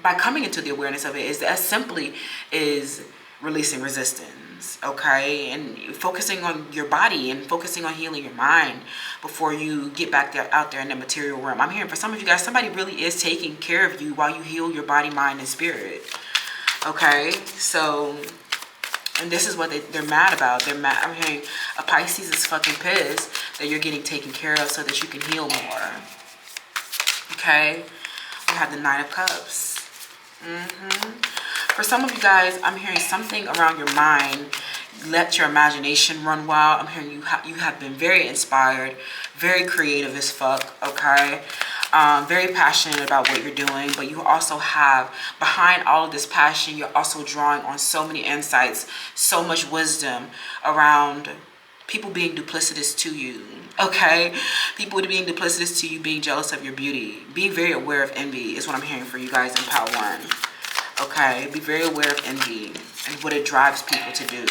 by coming into the awareness of it, is as simply is releasing resistance, okay? And focusing on your body and focusing on healing your mind before you get back there, out there in the material realm. I'm hearing for some of you guys, somebody really is taking care of you while you heal your body, mind, and spirit, okay? So, and this is what they're mad about. They're mad. I'm hearing a Pisces is fucking pissed that you're getting taken care of so that you can heal more, okay? We have the Nine of Cups. For some of you guys, I'm hearing something around your mind. let your imagination run wild. I'm hearing you have been very inspired, very creative as fuck, okay? Very passionate about what you're doing, but you also have, behind all of this passion, you're also drawing on so many insights, so much wisdom around people being duplicitous to you, okay? People being duplicitous to you, being jealous of your beauty, being very aware of envy is what I'm hearing for you guys in Power 1, okay? Be very aware of envy and what it drives people to do,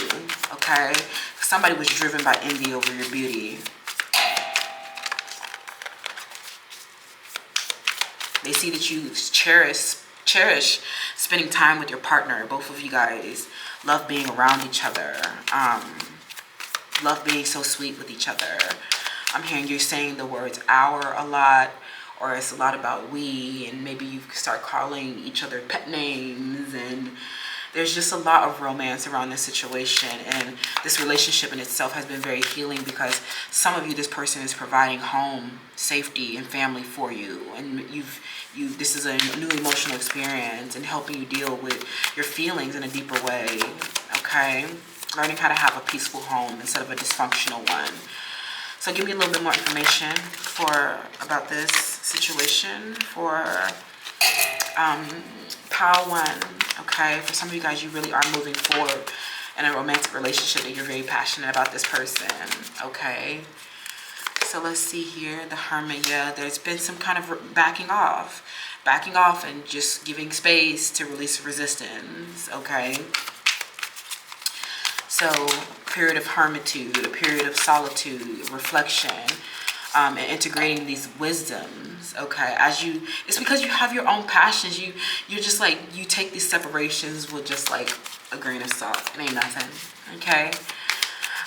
okay? Somebody was driven by envy over your beauty. They see that you cherish spending time with your partner. Both of you guys love being around each other. Love being so sweet with each other. I'm hearing you saying the words our a lot, or it's a lot about we, and maybe you start calling each other pet names, and there's just a lot of romance around this situation. And this relationship in itself has been very healing, because some of you, this person is providing home, safety, and family for you, and this is a new emotional experience and helping you deal with your feelings in a deeper way, okay? Learning how to have a peaceful home instead of a dysfunctional one. So give me a little bit more information about this situation for Power 1, okay? For some of you guys, you really are moving forward in a romantic relationship and you're very passionate about this person, okay? So let's see here, the Hermit. Yeah, there's been some kind of backing off and just giving space to release resistance, okay? So, period of hermitude, a period of solitude, reflection, and integrating these wisdoms, okay? It's because you have your own passions. You're just like, you take these separations with just like a grain of salt. It ain't nothing, okay?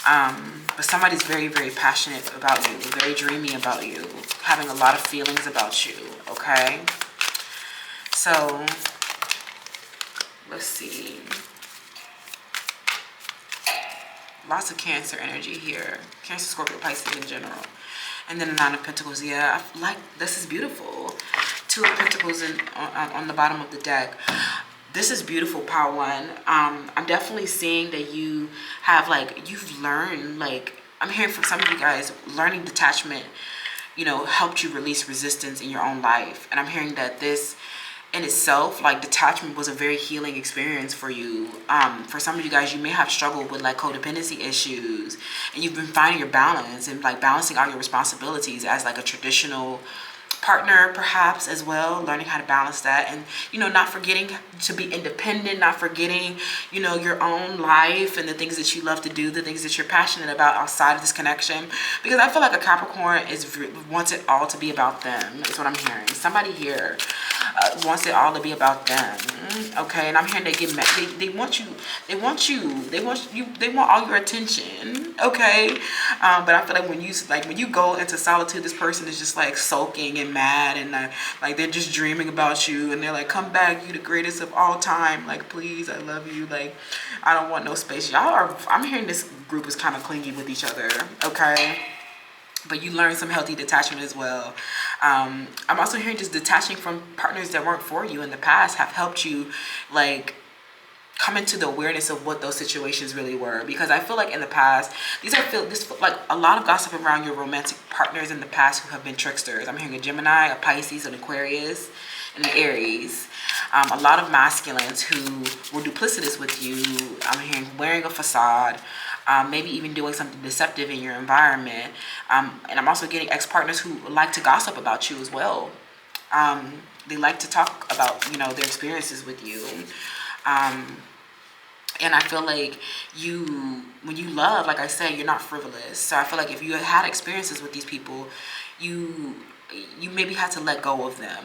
But somebody's very, very passionate about you, very dreamy about you, having a lot of feelings about you, okay? So, let's see. Lots of Cancer energy here. Cancer, Scorpio, Pisces in general. And then the Nine of Pentacles. Yeah, this is beautiful. Two of Pentacles on the bottom of the deck. This is beautiful, Power 1. I'm definitely seeing that you have, you've learned, I'm hearing from some of you guys, learning detachment, helped you release resistance in your own life. And I'm hearing that this in itself, detachment was a very healing experience for you. For some of you guys, you may have struggled with codependency issues, and you've been finding your balance and balancing out your responsibilities as a traditional partner, perhaps, as well, learning how to balance that, and not forgetting to be independent, not forgetting your own life and the things that you love to do, the things that you're passionate about outside of this connection. Because I feel like a Capricorn wants it all to be about them, is what I'm hearing. Somebody here wants it all to be about them, okay? And I'm hearing they get mad. They want all your attention, okay? But I feel like when you go into solitude, this person is just sulking and mad, and they're just dreaming about you, and they're like, come back, you the greatest of all time, please, I love you, I don't want no space. I'm hearing this group is kind of clingy with each other, okay? But you learn some healthy detachment as well. I'm also hearing just detaching from partners that weren't for you in the past have helped you come into the awareness of what those situations really were. Because I feel like in the past, a lot of gossip around your romantic partners in the past who have been tricksters. I'm hearing a Gemini, a Pisces, an Aquarius, and an Aries. A lot of masculines who were duplicitous with you. I'm hearing wearing a facade. Maybe even doing something deceptive in your environment. And I'm also getting ex-partners who like to gossip about you as well. They like to talk about, their experiences with you. And I feel like when you love, like I said, you're not frivolous. So I feel like if you had experiences with these people, you maybe had to let go of them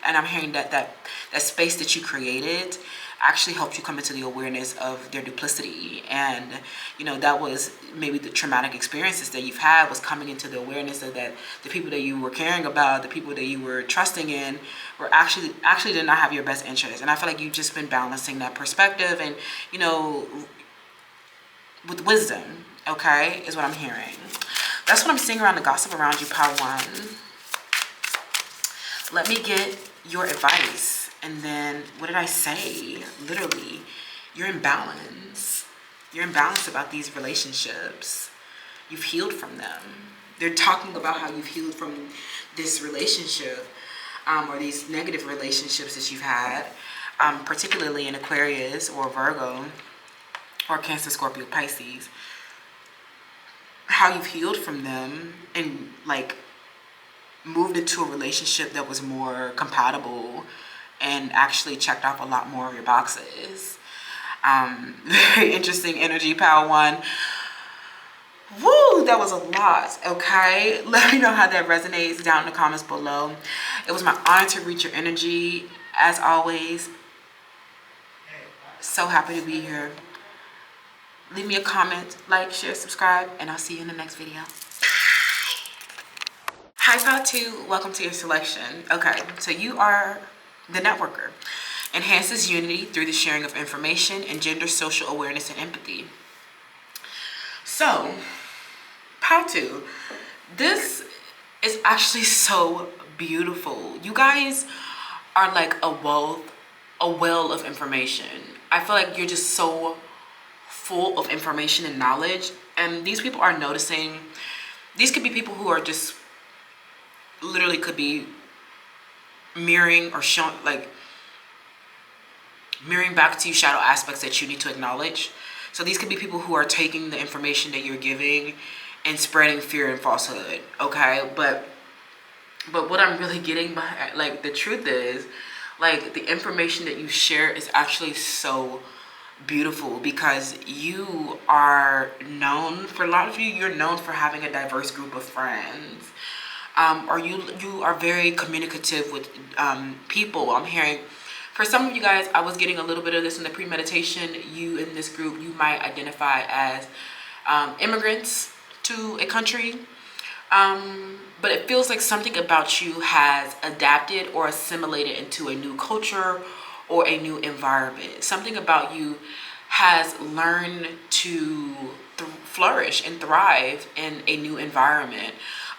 and I'm hearing that space that you created actually helped you come into the awareness of their duplicity. And that was maybe the traumatic experiences that you've had, was coming into the awareness of that the people that you were caring about, the people that you were trusting in, were actually did not have your best interest. And I feel like you've just been balancing that perspective and with wisdom, okay, is what I'm hearing. That's what I'm seeing around the gossip around you, Power 1. Let me get your advice. And then, what did I say? Literally, you're in balance. You're in balance about these relationships. You've healed from them. They're talking about how you've healed from this relationship, or these negative relationships that you've had, particularly in Aquarius or Virgo or Cancer, Scorpio, Pisces. How you've healed from them and like moved into a relationship that was more compatible and actually checked off a lot more of your boxes. Very interesting energy, Power One. Woo, that was a lot. Okay, let me know how that resonates down in the comments below. It was my honor to read your energy as always. So happy to be here. Leave me a comment, like, share, subscribe, and I'll see you in the next video. Hi, Power 2. Welcome to your selection. Okay, so you are the networker. Enhances unity through the sharing of information, engenders social awareness and empathy. So, Power 2, this is actually so beautiful. You guys are like a well of information. I feel like you're just so full of information and knowledge, and these people are noticing. These could be people who are just literally could be mirroring or showing, like mirroring back to you shadow aspects that you need to acknowledge. So these could be people who are taking the information that you're giving and spreading fear and falsehood. Okay, but what I'm really getting behind, like, the truth is, like, the information that you share is actually so beautiful, because you are known, for a lot of you, you're known for having a diverse group of friends, or you are very communicative with people. I'm hearing, for some of you guys, I was getting a little bit of this in the pre-meditation. You in this group, you might identify as immigrants to a country, but it feels like something about you has adapted or assimilated into a new culture or a new environment. Something about you has learned to flourish and thrive in a new environment.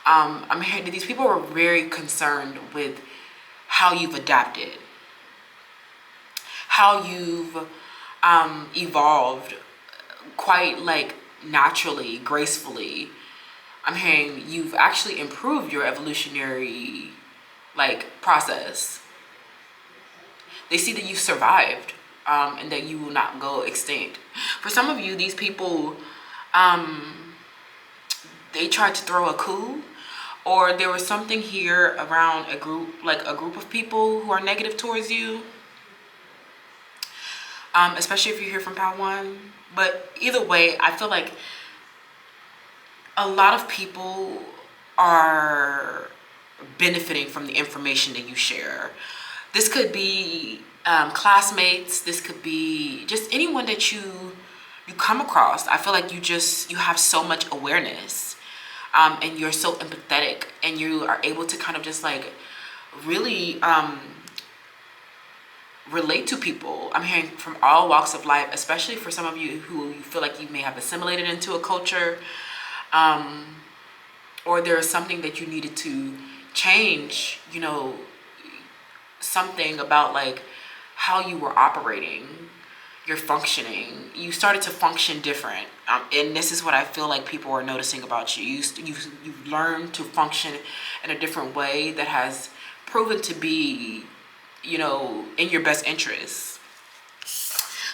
I'm hearing that these people are very concerned with how you've adapted, how you've evolved quite like naturally, gracefully. I'm hearing you've actually improved your evolutionary like process. They see that you survived, and that you will not go extinct. For some of you, these people, they tried to throw a coup, or there was something here around a group of people who are negative towards you, especially if you hear from Power One. But either way, I feel like a lot of people are benefiting from the information that you share. This could be classmates. This could be just anyone that you come across. I feel like you have so much awareness, and you're so empathetic, and you are able to kind of just like really relate to people. I'm hearing from all walks of life, especially for some of you who you feel like you may have assimilated into a culture, or there is something that you needed to change, something about like how you were operating, your functioning. You started to function different, and this is what I feel like people are noticing about you. You've learned to function in a different way that has proven to be, in your best interest.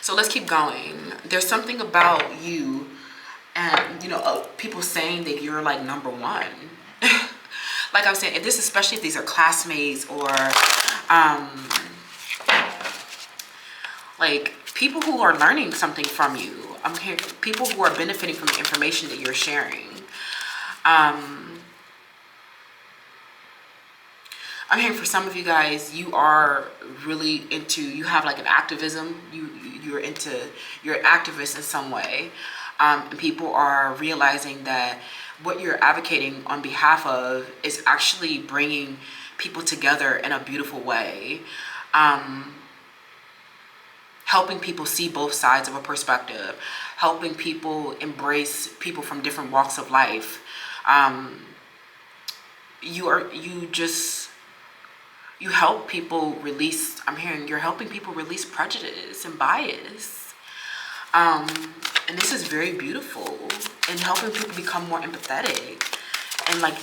So let's keep going. There's something about you, and people saying that you're like number one. Like I was saying, especially if these are classmates or like people who are learning something from you. I'm hearing people who are benefiting from the information that you're sharing. I'm hearing for some of you guys, you are really you have like an activism. You're an activist in some way. And people are realizing that what you're advocating on behalf of is actually bringing people together in a beautiful way. Helping people see both sides of a perspective, helping people embrace people from different walks of life. You help people release, I'm hearing you're helping people release prejudice and bias. And this is very beautiful and helping people become more empathetic and like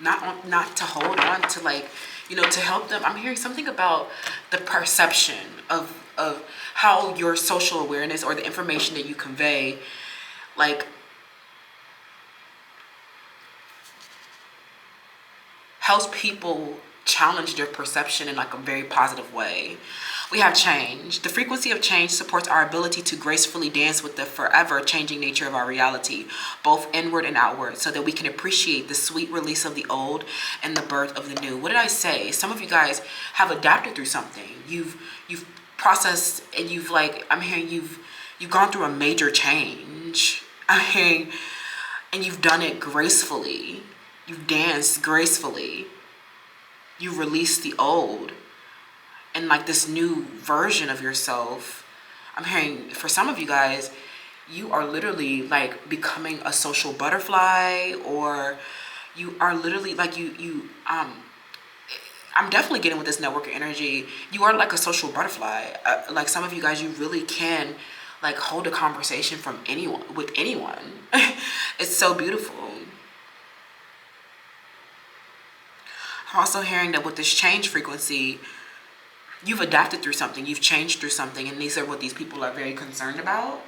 not to hold on to, like, you know, to help them. I'm hearing something about the perception of how your social awareness or the information that you convey, like, helps people challenge their perception in like a very positive way. We have change. The frequency of change supports our ability to gracefully dance with the forever changing nature of our reality, both inward and outward, so that we can appreciate the sweet release of the old and the birth of the new. What did I say? Some of you guys have adapted through something. You've processed, and you've, like, I'm hearing you've gone through a major change. I'm hearing, and you've done it gracefully. You've danced gracefully. You released the old and like this new version of yourself. I'm hearing for some of you guys, you are literally like becoming a social butterfly, or you are literally like I'm definitely getting with this networker energy. You are like a social butterfly. Like some of you guys, you really can like hold a conversation with anyone. It's so beautiful. I'm also hearing that with this change frequency, you've adapted through something, you've changed through something, and these are what these people are very concerned about.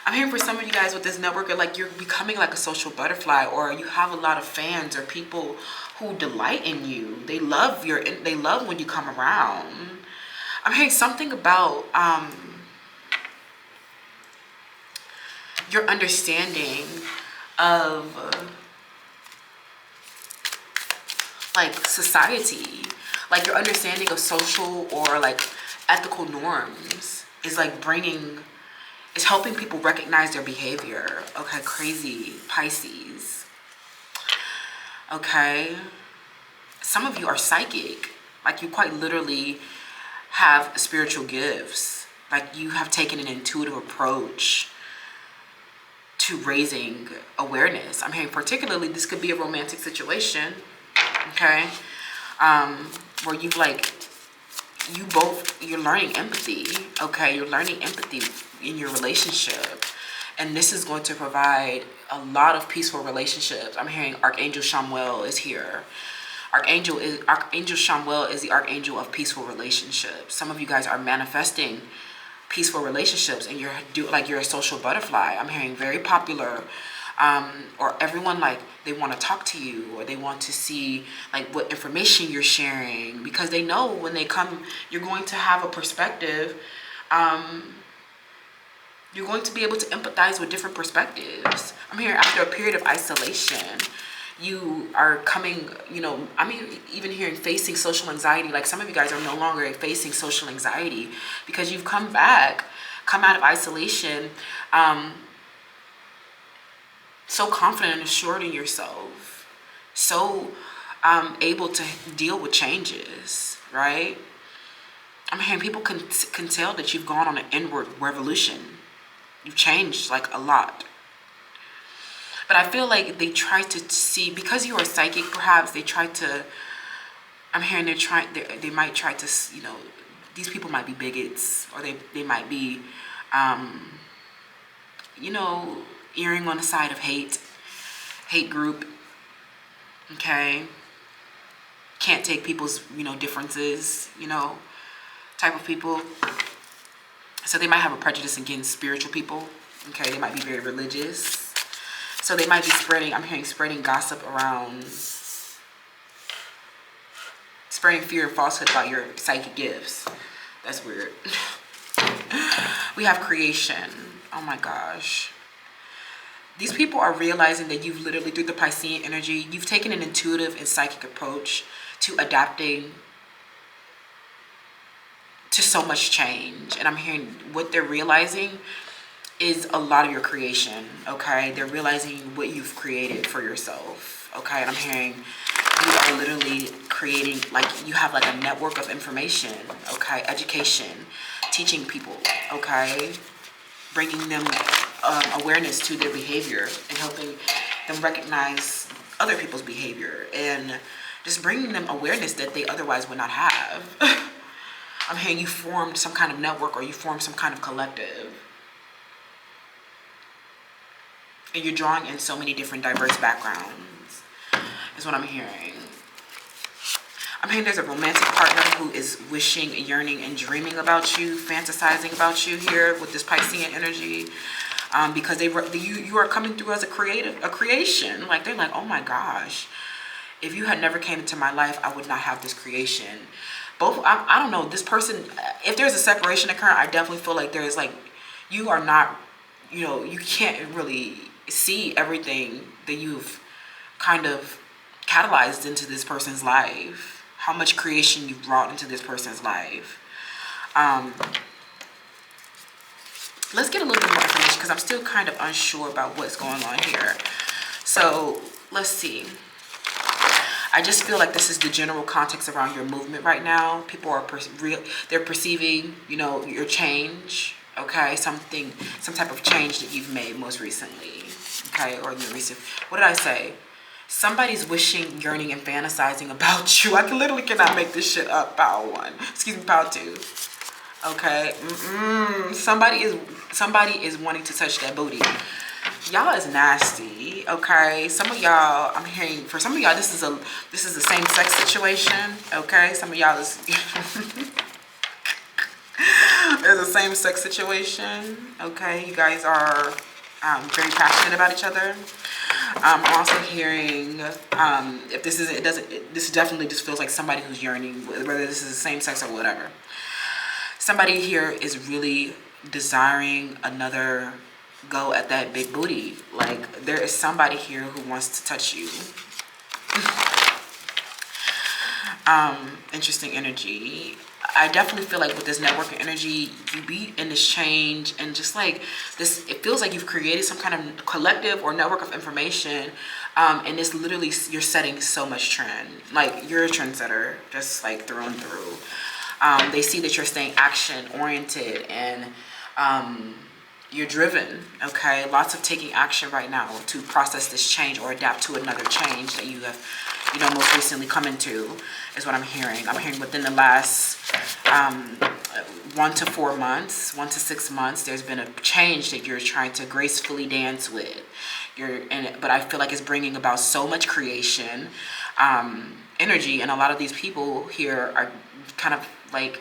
I'm hearing for some of you guys with this networker, like you're becoming like a social butterfly, or you have a lot of fans or people who delight in you. They love when you come around. I'm hearing something about your understanding of like society, like your understanding of social or like ethical norms is like is helping people recognize their behavior. Okay, crazy Pisces. Okay, some of you are psychic, like you quite literally have spiritual gifts, like you have taken an intuitive approach to raising awareness. I'm hearing particularly this could be a romantic situation, okay, where you're learning empathy. Okay, you're learning empathy in your relationship, and this is going to provide a lot of peaceful relationships. I'm hearing Archangel Chamuel is here. Archangel Chamuel is the archangel of peaceful relationships. Some of you guys are manifesting peaceful relationships, and you're a social butterfly. I'm hearing very popular, or everyone, like, they want to talk to you, or they want to see like what information you're sharing, because they know when they come, you're going to have a perspective. You're going to be able to empathize with different perspectives. I'm hearing after a period of isolation, you are coming, I mean, even hearing facing social anxiety. Like some of you guys are no longer facing social anxiety because you've come out of isolation, so confident and assured in yourself, so able to deal with changes, right? I'm hearing people can tell that you've gone on an inward revolution. You've changed like a lot. But I feel like they try to see, because you are psychic, perhaps they try to, I'm hearing they might try to, these people might be bigots, or they might be, erring on the side of hate group, okay? Can't take people's, differences, type of people. So they might have a prejudice against spiritual people, okay? They might be very religious. So they might be spreading gossip around, spreading fear and falsehood about your psychic gifts. That's weird. We have creation. Oh my gosh. These people are realizing that you've literally, through the Piscean energy, you've taken an intuitive and psychic approach to adapting to so much change. And I'm hearing what they're realizing is a lot of your creation, okay? They're realizing what you've created for yourself, okay? And I'm hearing you are literally creating, like, you have like a network of information, okay? Education, teaching people, okay? Bringing them awareness to their behavior and helping them recognize other people's behavior, and just bringing them awareness that they otherwise would not have. have. I'm hearing you formed some kind of network, or you formed some kind of collective. And you're drawing in so many different diverse backgrounds, is what I'm hearing. I'm hearing there's a romantic partner who is wishing, yearning, and dreaming about you, fantasizing about you here with this Piscean energy. Because you are coming through as a creation. Like, they're like, oh my gosh, if you had never came into my life, I would not have this creation. I don't know, this person, if there's a separation occurring, I definitely feel like there's like, you are not, you can't really see everything that you've kind of catalyzed into this person's life, how much creation you've brought into this person's life. Let's get a little bit more information, because I'm still kind of unsure about what's going on here. So let's see. I just feel like this is the general context around your movement right now. People are they're perceiving, your change. Okay, some type of change that you've made most recently. Okay, or in the recent. What did I say? Somebody's wishing, yearning, and fantasizing about you. I literally cannot make this shit up. Power 1. Excuse me, power 2. Okay. Somebody is wanting to touch that booty. Y'all is nasty. Okay. Some of y'all, I'm hearing, for some of y'all, this is a same-sex situation. Okay. Some of y'all is there's a same-sex situation. Okay. You guys are very passionate about each other. I'm also hearing, if this isn't, this definitely just feels like somebody who's yearning, whether this is the same sex or whatever. Somebody here is really desiring another go at that big booty. Like, there is somebody here who wants to touch you. Interesting energy. I definitely feel like with this networking energy, you be in this change, and just like this, it feels like you've created some kind of collective or network of information, and it's literally, you're setting so much trend. Like, you're a trendsetter, just like through and through. They see that you're staying action oriented, and you're driven. Okay, lots of taking action right now to process this change or adapt to another change that you have, most recently come into, is what I'm hearing. I'm hearing within the last 1 to 4 months, 1 to 6 months, there's been a change that you're trying to gracefully dance with. But I feel like it's bringing about so much creation, energy, and a lot of these people here are kind of like,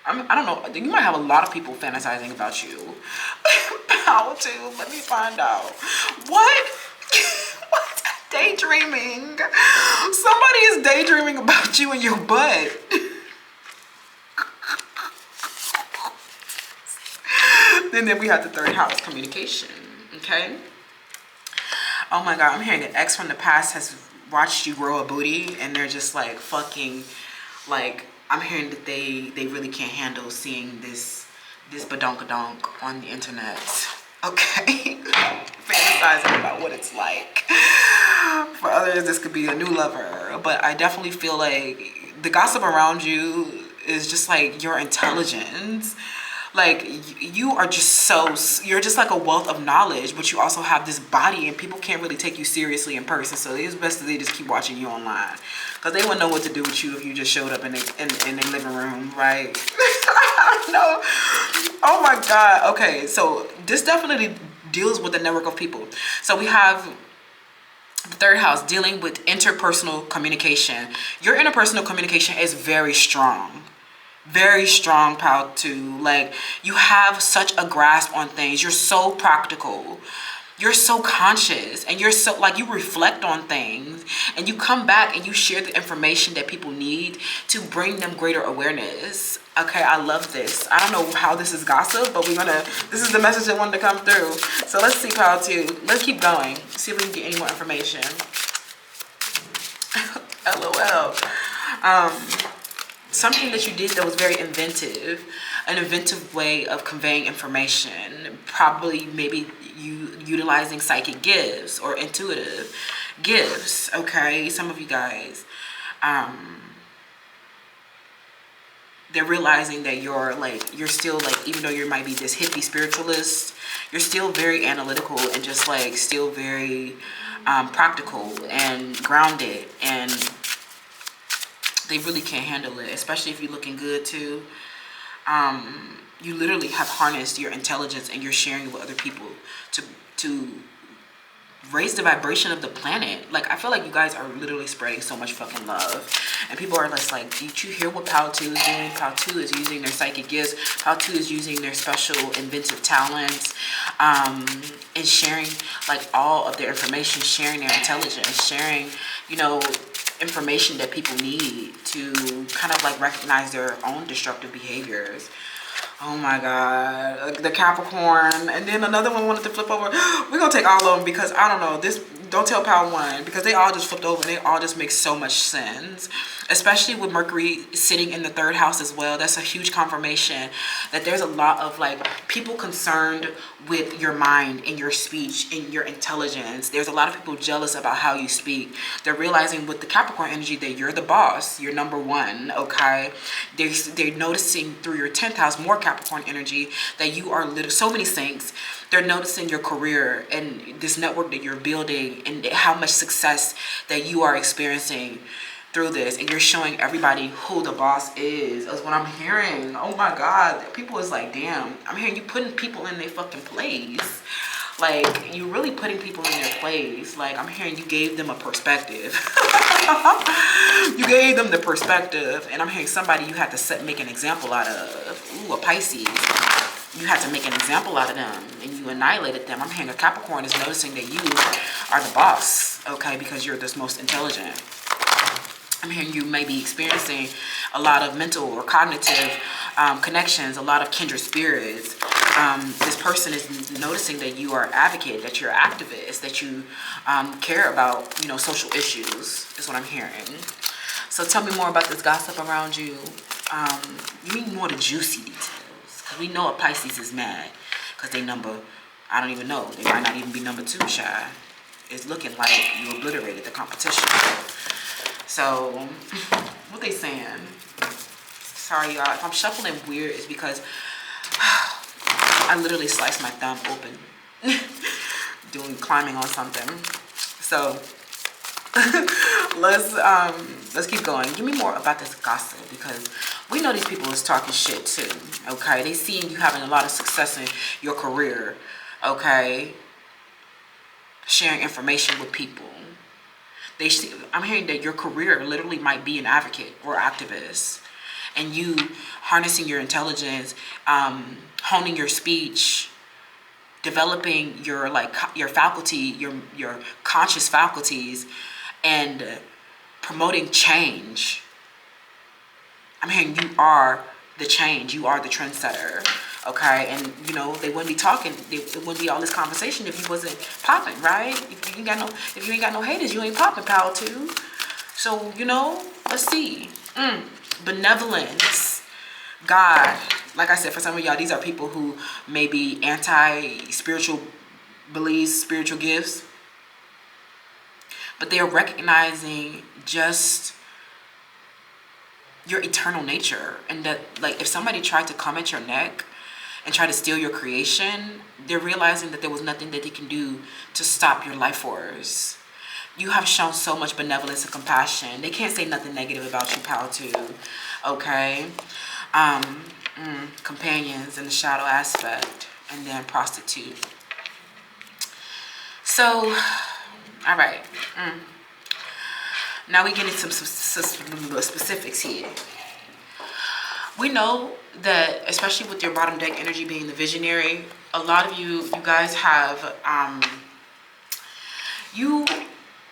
I don't know, you might have a lot of people fantasizing about you. How to? Let me find out. What? What? Daydreaming. Somebody is daydreaming about you in your butt. Then we have the 3rd house, communication. Okay. Oh my God, I'm hearing an ex from the past has watched you grow a booty, and they're just like fucking, like, I'm hearing that they really can't handle seeing this badonkadonk on the internet. Okay. Fantasizing about what it's like. For others, this could be a new lover. But I definitely feel like the gossip around you is just like your intelligence. Like, you are just you're just like a wealth of knowledge, but you also have this body, and people can't really take you seriously in person. So it's best that they just keep watching you online, because they wouldn't know what to do with you if you just showed up in their living room, right? I don't know. Oh my God. Okay, so this definitely deals with the network of people. So we have the 3rd house, dealing with interpersonal communication. Your interpersonal communication is very strong. Very strong, pal, too. Like, you have such a grasp on things. You're so practical. You're so conscious, and you're so, like, you reflect on things, and you come back and you share the information that people need to bring them greater awareness. Okay, I love this. I don't know how this is gossip, but this is the message that wanted to come through. So let's see, pal, too. Let's keep going. See if we can get any more information. LOL. Something that you did that was very inventive, an inventive way of conveying information, probably maybe you utilizing psychic gifts or intuitive gifts. Okay, some of you guys, they're realizing that you're still like, even though you might be this hippie spiritualist, you're still very analytical and just like still very practical and grounded, and They really can't handle it, especially if you're looking good too. You literally have harnessed your intelligence and you're sharing it with other people to raise the vibration of the planet. Like, I feel like you guys are literally spreading so much fucking love. And people are just like, did you hear what Pal 2 is doing? Pal 2 is using their psychic gifts. Pal 2 is using their special inventive talents, and sharing like all of their information, sharing their intelligence, sharing, you know, information that people need to kind of like recognize their own destructive behaviors. Oh my God, the Capricorn. And then another one wanted to flip over. We're gonna take all of them because I don't know, this, don't tell Pal 1, because they all just flipped over and they all just make so much sense. Especially with Mercury sitting in the 3rd house as well. That's a huge confirmation that there's a lot of like people concerned with your mind and your speech and your intelligence. There's a lot of people jealous about how you speak. They're realizing with the Capricorn energy that you're the boss, you're number one, okay? They're noticing through your 10th house, more Capricorn energy, that you are so many things. They're noticing your career and this network that you're building and how much success that you are experiencing through this, and you're showing everybody who the boss is. That's what I'm hearing. Oh my God, people is like, damn, I'm hearing you putting people in their fucking place. Like, you really putting people in their place. Like, I'm hearing you gave them a perspective. You gave them the perspective, and I'm hearing somebody you had to make an example out of. Ooh, a Pisces. You had to make an example out of them, and you annihilated them. I'm hearing a Capricorn is noticing that you are the boss, okay, because you're the most intelligent. I'm hearing you may be experiencing a lot of mental or cognitive connections, a lot of kindred spirits. This person is noticing that you are an advocate, that you're an activist, that you care about, you know, social issues, is what I'm hearing. So tell me more about this gossip around you. You need more of the juicy details. Because we know a Pisces is mad because they number, I don't even know, they might not even be number 2 shy. It's looking like you obliterated the competition. So, what they saying? Sorry, y'all. If I'm shuffling weird, it's because I literally sliced my thumb open climbing on something. So, let's keep going. Give me more about this gossip, because we know these people is talking shit too. Okay, they seeing you having a lot of success in your career. Okay, sharing information with people. I'm hearing that your career literally might be an advocate or activist, and you harnessing your intelligence, honing your speech, developing your faculty, your conscious faculties, and promoting change. I'm hearing you are the change. You are the trendsetter. Okay, and you know they wouldn't be talking. It wouldn't be all this conversation if you wasn't popping, right? If you ain't got no haters, you ain't popping, Pal 2. So you know, let's see. Benevolence, God. Like I said, for some of y'all, these are people who may be anti-spiritual beliefs, spiritual gifts, but they are recognizing just your eternal nature, and that like if somebody tried to come at your neck and try to steal your creation, they're realizing that there was nothing that they can do to stop your life force. You have shown so much benevolence and compassion. They can't say nothing negative about you, Pal 2. Okay? Companions in the shadow aspect, and then prostitute. So, all right. Now we get into some specifics here. We know that, especially with your bottom deck energy being the visionary, a lot of you guys have, you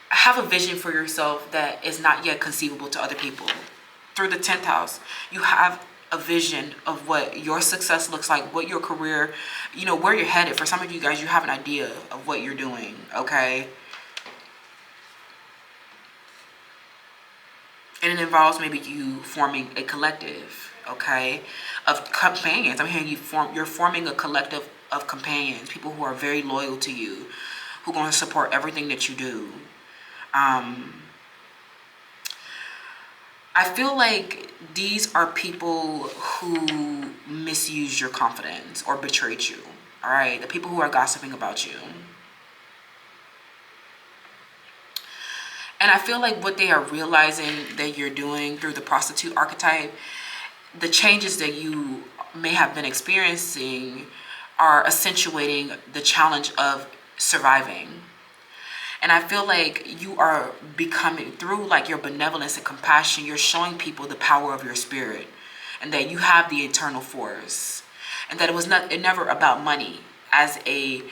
have a vision for yourself that is not yet conceivable to other people. Through the 10th house, you have a vision of what your success looks like, what your career, you know, where you're headed. For some of you guys, you have an idea of what you're doing, okay? And it involves maybe you forming a collective, okay, of companions. I'm hearing you're forming a collective of companions, people who are very loyal to you, who are going to support everything that you do. I feel like these are people who misused your confidence or betrayed you, all right? The people who are gossiping about you. And I feel like what they are realizing that you're doing through the prostitute archetype, the changes that you may have been experiencing are accentuating the challenge of surviving. And I feel like you are becoming, through like your benevolence and compassion, you're showing people the power of your spirit, and that you have the eternal force, and that it never about money as a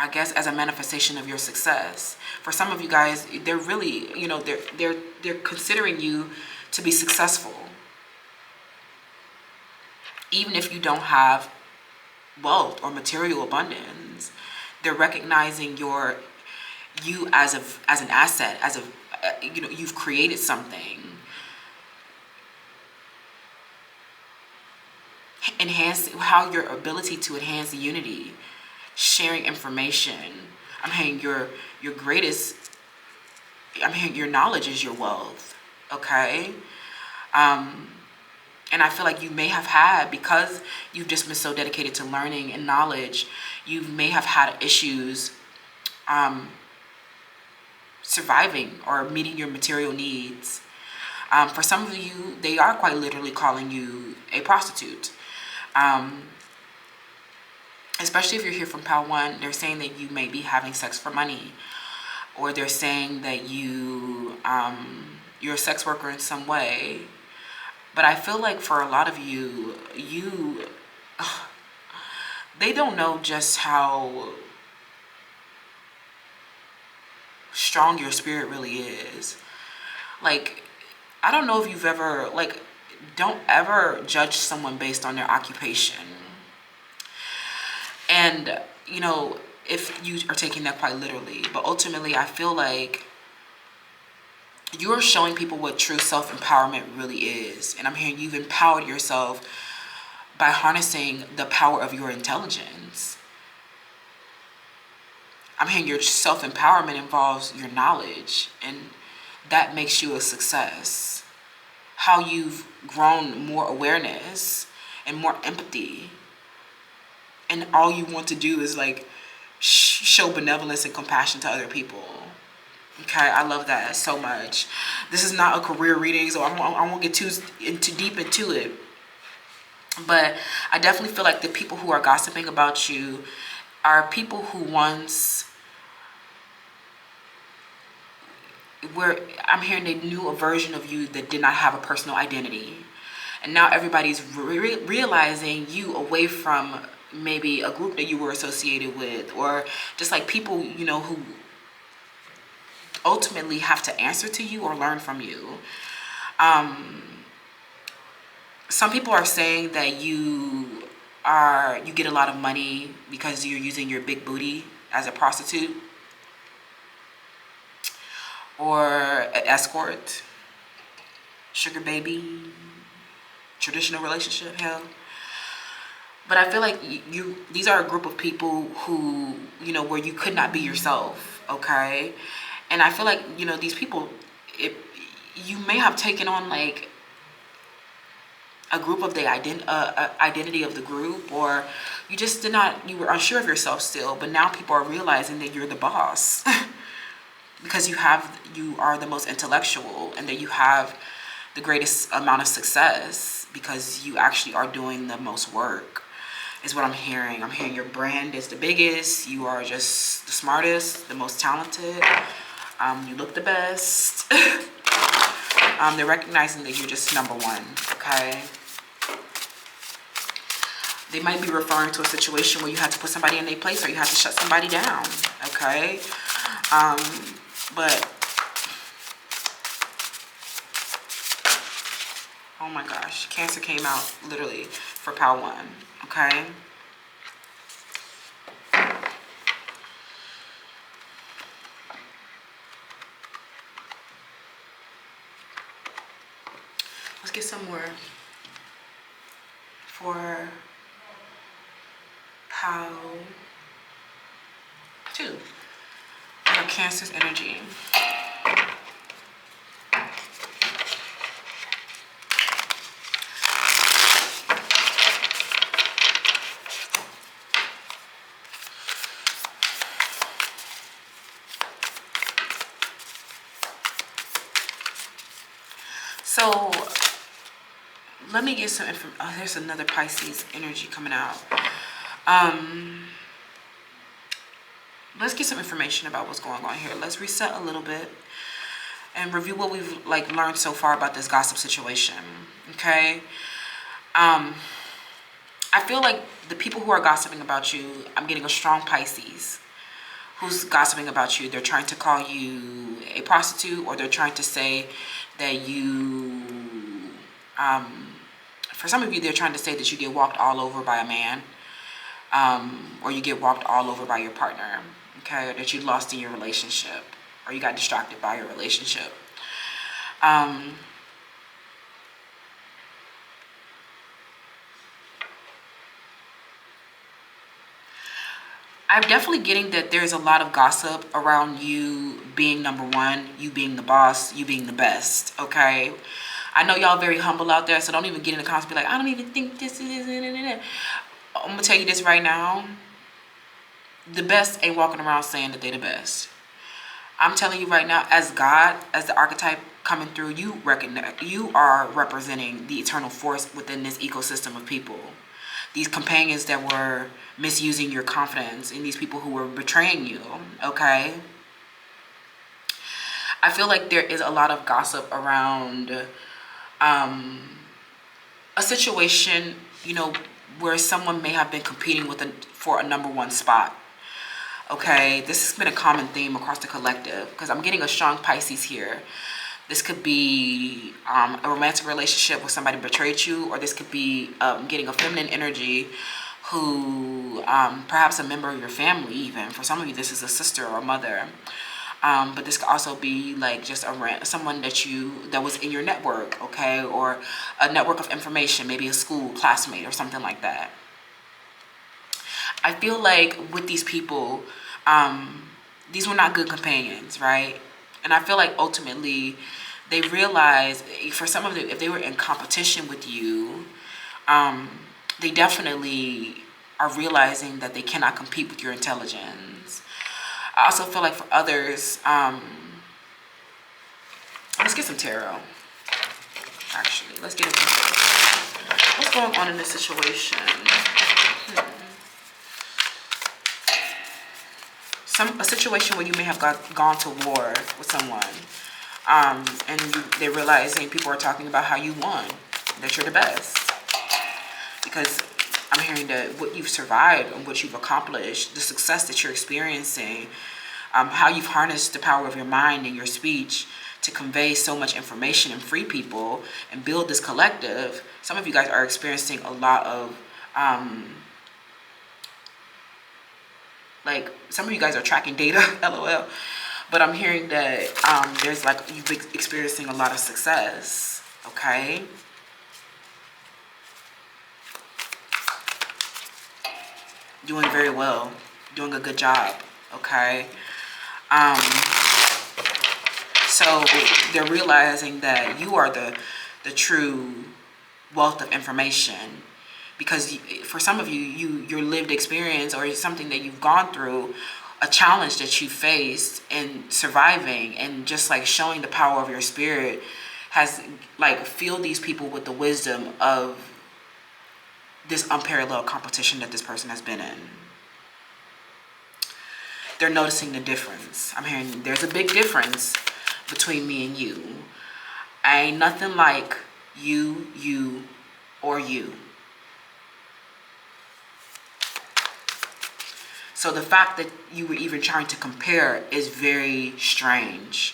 I guess as a manifestation of your success. For some of you guys, they're really, you know, they're considering you to be successful, even if you don't have wealth or material abundance. They're recognizing you as an asset, as a you know, you've created something. Enhance how your ability to enhance unity, sharing information. I'm hearing your greatest, I'm hearing your knowledge is your wealth. Okay. And I feel like you may have had, because you've just been so dedicated to learning and knowledge, you may have had issues surviving or meeting your material needs. For some of you, they are quite literally calling you a prostitute. Especially if you're here from Pal 1, they're saying that you may be having sex for money. Or they're saying that you're a sex worker in some way. But I feel like for a lot of you, they don't know just how strong your spirit really is. Like, I don't know if you've ever, like, don't ever judge someone based on their occupation. And, you know, if you are taking that quite literally, but ultimately I feel like you're showing people what true self-empowerment really is. And I'm hearing you've empowered yourself by harnessing the power of your intelligence. I'm hearing your self-empowerment involves your knowledge, and that makes you a success. How you've grown more awareness and more empathy. And all you want to do is like show benevolence and compassion to other people. Okay, I love that so much. This is not a career reading, so I won't get too deep into it. But I definitely feel like the people who are gossiping about you are people who once I'm hearing they knew a version of you that did not have a personal identity. And now everybody's realizing you away from maybe a group that you were associated with, or just like people, you know, who ultimately have to answer to you or learn from you. Some people are saying that you get a lot of money because you're using your big booty as a prostitute or an escort, sugar baby, traditional relationship, hell. But I feel like these are a group of people who, you know, where you could not be yourself, okay? And I feel like, you know, these people, you may have taken on like a group of the identity of the group, or you just you were unsure of yourself still, but now people are realizing that you're the boss because you are the most intellectual, and that you have the greatest amount of success because you actually are doing the most work, is what I'm hearing. I'm hearing your brand is the biggest, you are just the smartest, the most talented, you look the best. They're recognizing that you're just number one, okay? They might be referring to a situation where you had to put somebody in their place, or you had to shut somebody down, okay? But, oh my gosh, Cancer came out literally for Power 1, okay? Let's get some more for Power 2, for Cancer's energy. let me get some information. Oh, there's another Pisces energy coming out. Let's get some information about what's going on here. Let's reset a little bit and review what we've like learned so far about this gossip situation. Okay. I feel like the people who are gossiping about you, I'm getting a strong Pisces who's gossiping about you. They're trying to call you a prostitute, or they're trying to say that you, for some of you, they're trying to say that you get walked all over by a man, or you get walked all over by your partner, okay, or that you lost in your relationship, or you got distracted by your relationship. I'm definitely getting that there's a lot of gossip around you being number one, you being the boss, you being the best, okay? I know y'all very humble out there, so don't even get in the comments and be like, I don't even think this is it. I'm gonna tell you this right now. The best ain't walking around saying that they the best. I'm telling you right now, as God, as the archetype coming through, you are representing the eternal force within this ecosystem of people. These companions that were misusing your confidence, and these people who were betraying you, okay? I feel like there is a lot of gossip around a situation, you know, where someone may have been competing for a number one spot. Okay, this has been a common theme across the collective, because I'm getting a strong Pisces here. This could be a romantic relationship where somebody betrayed you, or this could be getting a feminine energy who, perhaps a member of your family even. For some of you, this is a sister or a mother. But this could also be like just someone that was in your network, okay? Or a network of information, maybe a school classmate or something like that. I feel like with these people, these were not good companions, right? And I feel like ultimately they realize, for some of them, if they were in competition with you, they definitely are realizing that they cannot compete with your intelligence. I also feel like for others, let's get some tarot. Actually, let's get into what's going on in this situation. A situation where you may have gone to war with someone, and they're realizing, people are talking about how you won, that you're the best. Because I'm hearing that what you've survived and what you've accomplished, the success that you're experiencing, how you've harnessed the power of your mind and your speech to convey so much information and free people and build this collective. Some of you guys are experiencing a lot of, like, some of you guys are tracking data, LOL. But I'm hearing that there's like, you've been experiencing a lot of success, okay? Doing very well, doing a good job, okay? So they're realizing that you are the true wealth of information, because for some of you, your lived experience or something that you've gone through, a challenge that you faced in surviving and just like showing the power of your spirit has like filled these people with the wisdom of this unparalleled competition that this person has been in. They're noticing the difference. I'm hearing there's a big difference between me and you. I ain't nothing like you, or you. So the fact that you were even trying to compare is very strange.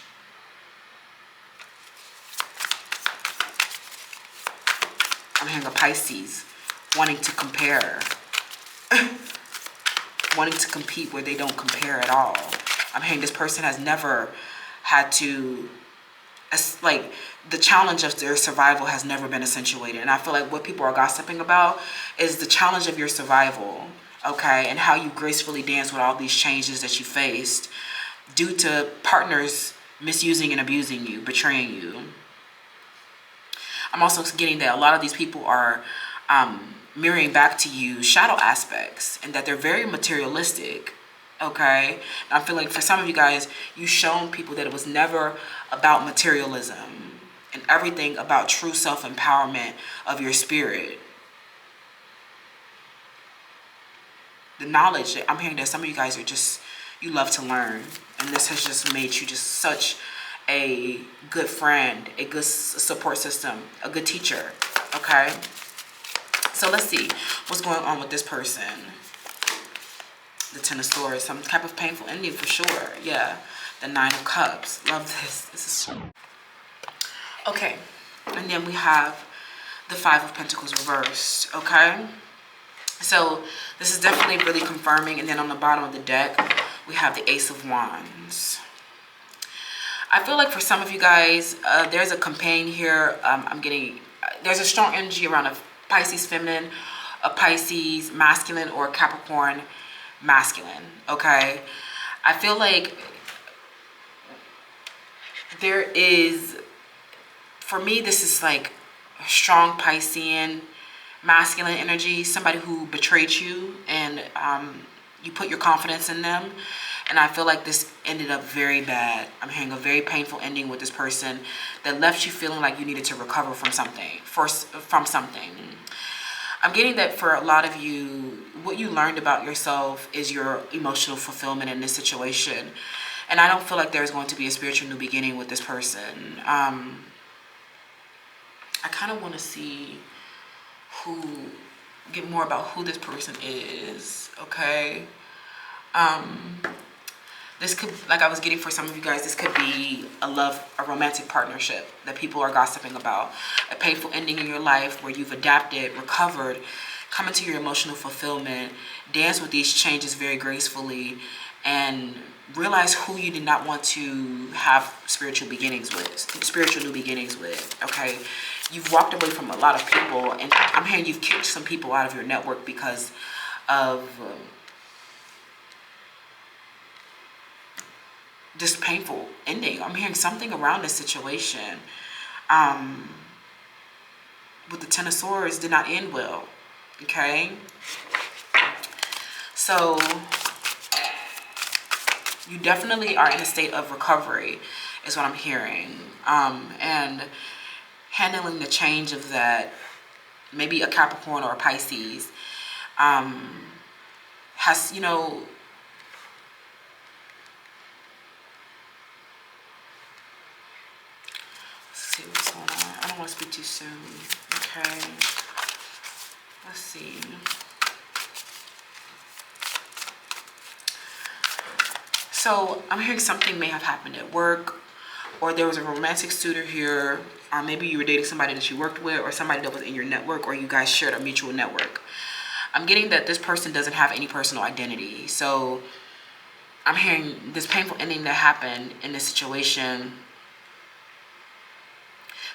I'm hearing a Pisces wanting to compare. Wanting to compete where they don't compare at all. I'm hearing this person has never had to, like, the challenge of their survival has never been accentuated. And I feel like what people are gossiping about is the challenge of your survival, okay? And how you gracefully dance with all these changes that you faced due to partners misusing and abusing you, betraying you. I'm also getting that a lot of these people are mirroring back to you shadow aspects, and that they're very materialistic, okay? And I feel like for some of you guys, you've shown people that it was never about materialism. and everything about true self-empowerment of your spirit. The knowledge that I'm hearing, that some of you guys are just, you love to learn, and this has just made you just such a good friend, a good support system, a good teacher. Okay, so let's see what's going on with this person. The Ten of Swords, some type of painful ending for sure. Yeah, the Nine of Cups. Love this. This is okay. And then we have the Five of Pentacles reversed. Okay, so this is definitely really confirming. And then on the bottom of the deck, we have the Ace of Wands. I feel like for some of you guys, there's a companion here. I'm getting, there's a strong energy around a Pisces feminine, a Pisces masculine, or a Capricorn masculine. Okay, I feel like there is, for me, this is like a strong Piscean masculine energy, somebody who betrayed you, and you put your confidence in them. And I feel like this ended up very bad. I'm hearing a very painful ending with this person that left you feeling like you needed to recover from something. I'm getting that for a lot of you, what you learned about yourself is your emotional fulfillment in this situation. And I don't feel like there's going to be a spiritual new beginning with this person. I kind of want to see get more about who this person is. Okay. This could, like I was getting for some of you guys, this could be a romantic partnership that people are gossiping about. A painful ending in your life where you've adapted, recovered, come into your emotional fulfillment, dance with these changes very gracefully, and realize who you did not want to have spiritual new beginnings with. Okay, you've walked away from a lot of people, and I'm hearing you've kicked some people out of your network because of this painful ending. I'm hearing something around this situation with the Ten of Swords did not end well. Okay, so you definitely are in a state of recovery is what I'm hearing, and handling the change of that, maybe a Capricorn or a Pisces has, you know, let's see what's going on. I don't want to speak too soon. Okay, let's see. So I'm hearing something may have happened at work, or there was a romantic suitor here, or maybe you were dating somebody that you worked with, or somebody that was in your network, or you guys shared a mutual network. I'm getting that this person doesn't have any personal identity. So I'm hearing this painful ending that happened in this situation.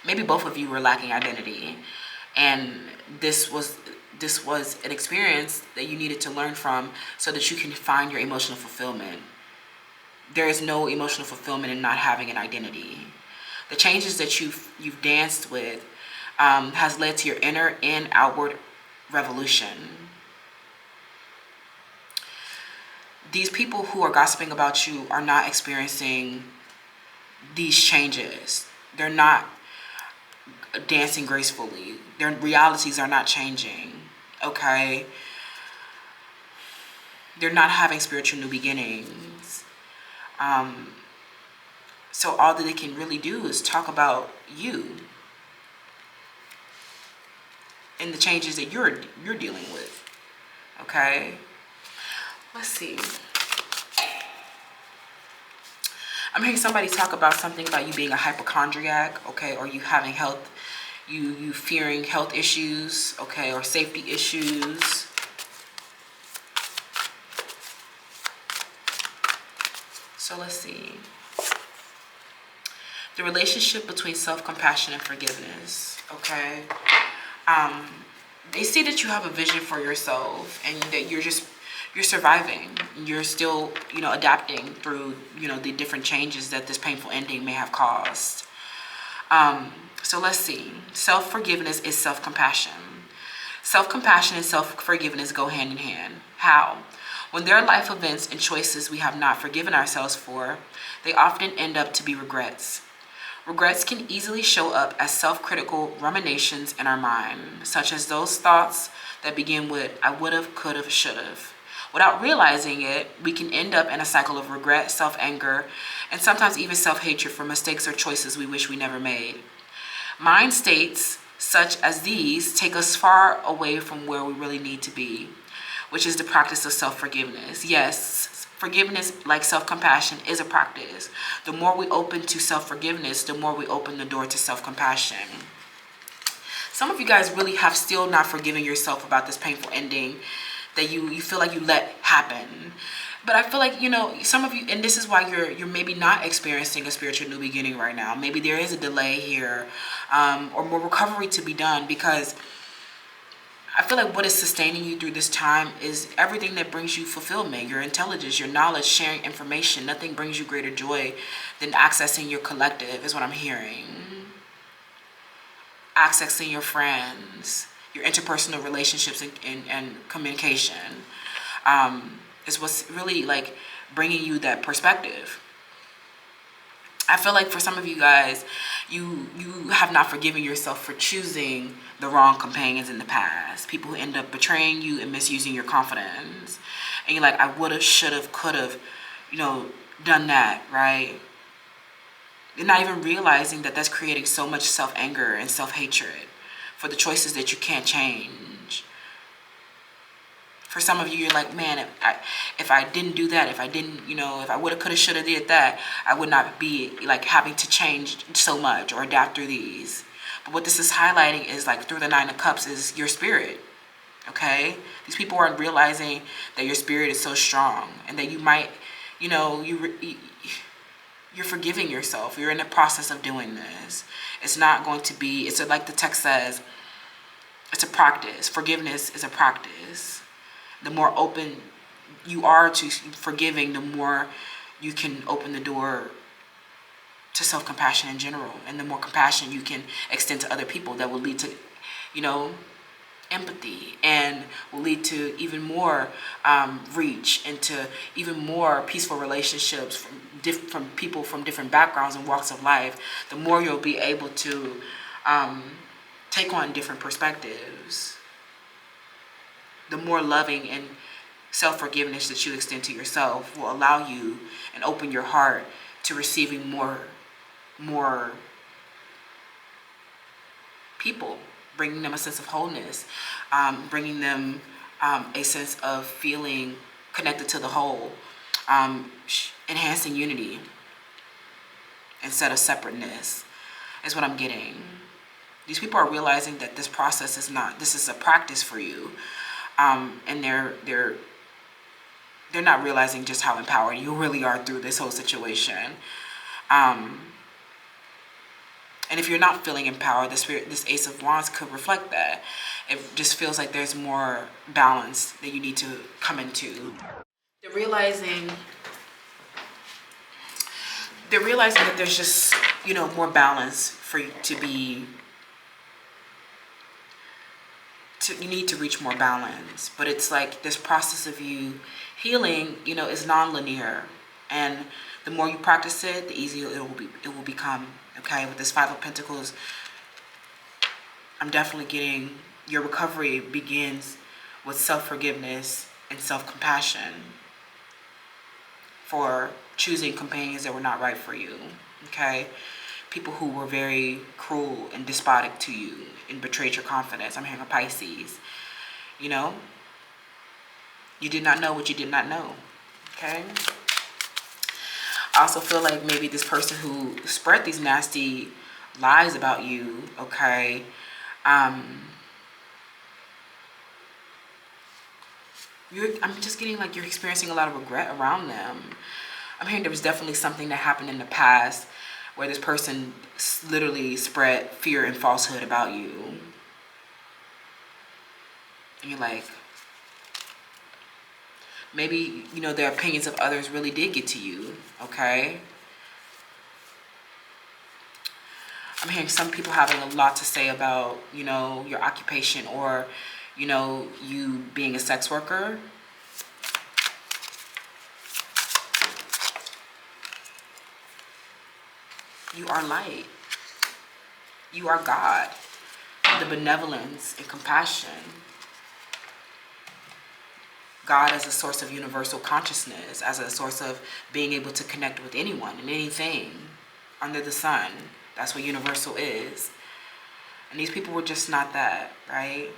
Maybe both of you were lacking identity, and this was an experience that you needed to learn from so that you can find your emotional fulfillment. There is no emotional fulfillment in not having an identity. The changes that you've danced with has led to your inner and outward revolution. These people who are gossiping about you are not experiencing these changes. They're not dancing gracefully. Their realities are not changing. Okay? They're not having spiritual new beginnings. So all that they can really do is talk about you and the changes that you're dealing with. Okay? Let's see. I'm hearing somebody talk about something about you being a hypochondriac, okay, or you having you fearing health issues, okay, or safety issues. So let's see. The relationship between self-compassion and forgiveness, okay? They see that you have a vision for yourself and that you're surviving. You're still, adapting through, the different changes that this painful ending may have caused. So let's see. Self-forgiveness is self-compassion. Self-compassion and self-forgiveness go hand in hand. How? When there are life events and choices we have not forgiven ourselves for, they often end up to be regrets. Regrets can easily show up as self-critical ruminations in our mind, such as those thoughts that begin with I would've, could've, should've. Without realizing it, we can end up in a cycle of regret, self-anger, and sometimes even self-hatred for mistakes or choices we wish we never made. Mind states such as these take us far away from where we really need to be, which is the practice of self-forgiveness. Yes, forgiveness, like self-compassion, is a practice. The more we open to self-forgiveness, the more we open the door to self-compassion. Some of you guys really have still not forgiven yourself about this painful ending that you feel like you let happen. But I feel like, you know, some of you, and this is why you're maybe not experiencing a spiritual new beginning right now. Maybe there is a delay here, or more recovery to be done, because I feel like what is sustaining you through this time is everything that brings you fulfillment, your intelligence, your knowledge, sharing information. Nothing brings you greater joy than accessing your collective, is what I'm hearing. Accessing your friends, your interpersonal relationships and communication. Is what's really like bringing you that perspective. I feel like for some of you guys, you have not forgiven yourself for choosing the wrong companions in the past. People who end up betraying you and misusing your confidence. And you're like, I would've, should've, could've, you know, done that, right? You're not even realizing that that's creating so much self-anger and self-hatred for the choices that you can't change. For some of you, you're like, man, if I didn't do that, if I didn't, you know, if I woulda, coulda, shoulda did that, I would not be like having to change so much or adapt through these. But what this is highlighting is like through the Nine of Cups is your spirit, okay? These people aren't realizing that your spirit is so strong and that you might, you know, you're forgiving yourself. You're in the process of doing this. It's not going to be, it's like the text says, it's a practice. Forgiveness is a practice. The more open you are to forgiving, the more you can open the door to self-compassion in general. And the more compassion you can extend to other people, that will lead to, you know, empathy, and will lead to even more reach into even more peaceful relationships from people from different backgrounds and walks of life. The more you'll be able to take on different perspectives, the more loving and self-forgiveness that you extend to yourself will allow you and open your heart to receiving more people, bringing them a sense of wholeness, bringing them a sense of feeling connected to the whole, enhancing unity instead of separateness is what I'm getting. These people are realizing that this process is not, this is a practice for you. And they're not realizing just how empowered you really are through this whole situation. And if you're not feeling empowered, this Ace of Wands could reflect that. It just feels like there's more balance that you need to come into. They're realizing that there's just, you know, more balance for you to be. You need to reach more balance, but it's like this process of you healing, you know, is non-linear, and the more you practice it, the easier it will become. Okay, with this Five of Pentacles, I'm definitely getting your recovery begins with self-forgiveness and self-compassion for choosing companions that were not right for you. Okay, people who were very cruel and despotic to you and betrayed your confidence. I'm hearing a Pisces. You know, you did not know what you did not know. Okay. I also feel like maybe this person who spread these nasty lies about you, okay, I'm just getting like you're experiencing a lot of regret around them. I'm hearing there was definitely something that happened in the past where this person literally spread fear and falsehood about you. And you're like, maybe, you know, their opinions of others really did get to you, okay? I'm hearing some people having a lot to say about, you know, your occupation or, you know, you being a sex worker. You are light. You are God. The benevolence and compassion. God as a source of universal consciousness, as a source of being able to connect with anyone and anything under the sun. That's what universal is. And these people were just not that, right?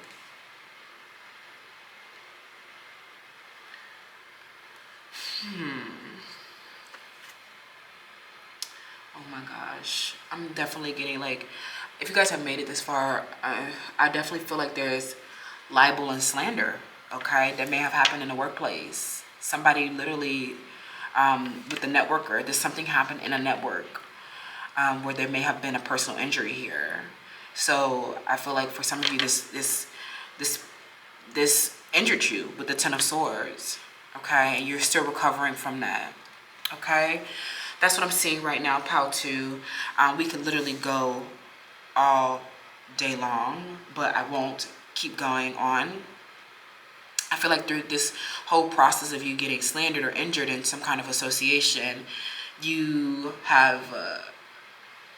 Oh my gosh. I'm definitely getting like, if you guys have made it this far, I definitely feel like there's libel and slander, okay, that may have happened in the workplace. Somebody literally, with the networker, there's something happened in a network where there may have been a personal injury here. So I feel like for some of you, this injured you with the Ten of Swords, okay, and you're still recovering from that, okay. That's what I'm seeing right now, Pal 2. We could literally go all day long, but I won't keep going on. I feel like through this whole process of you getting slandered or injured in some kind of association, you have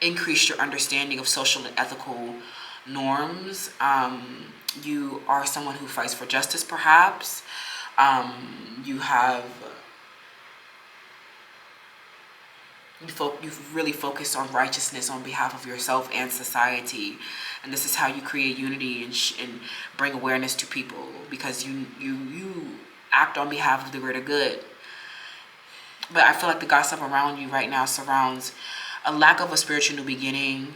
increased your understanding of social and ethical norms. You are someone who fights for justice, perhaps. You've really focused on righteousness on behalf of yourself and society, and this is how you create unity and bring awareness to people, because you act on behalf of the greater good. But I feel like the gossip around you right now surrounds a lack of a spiritual new beginning.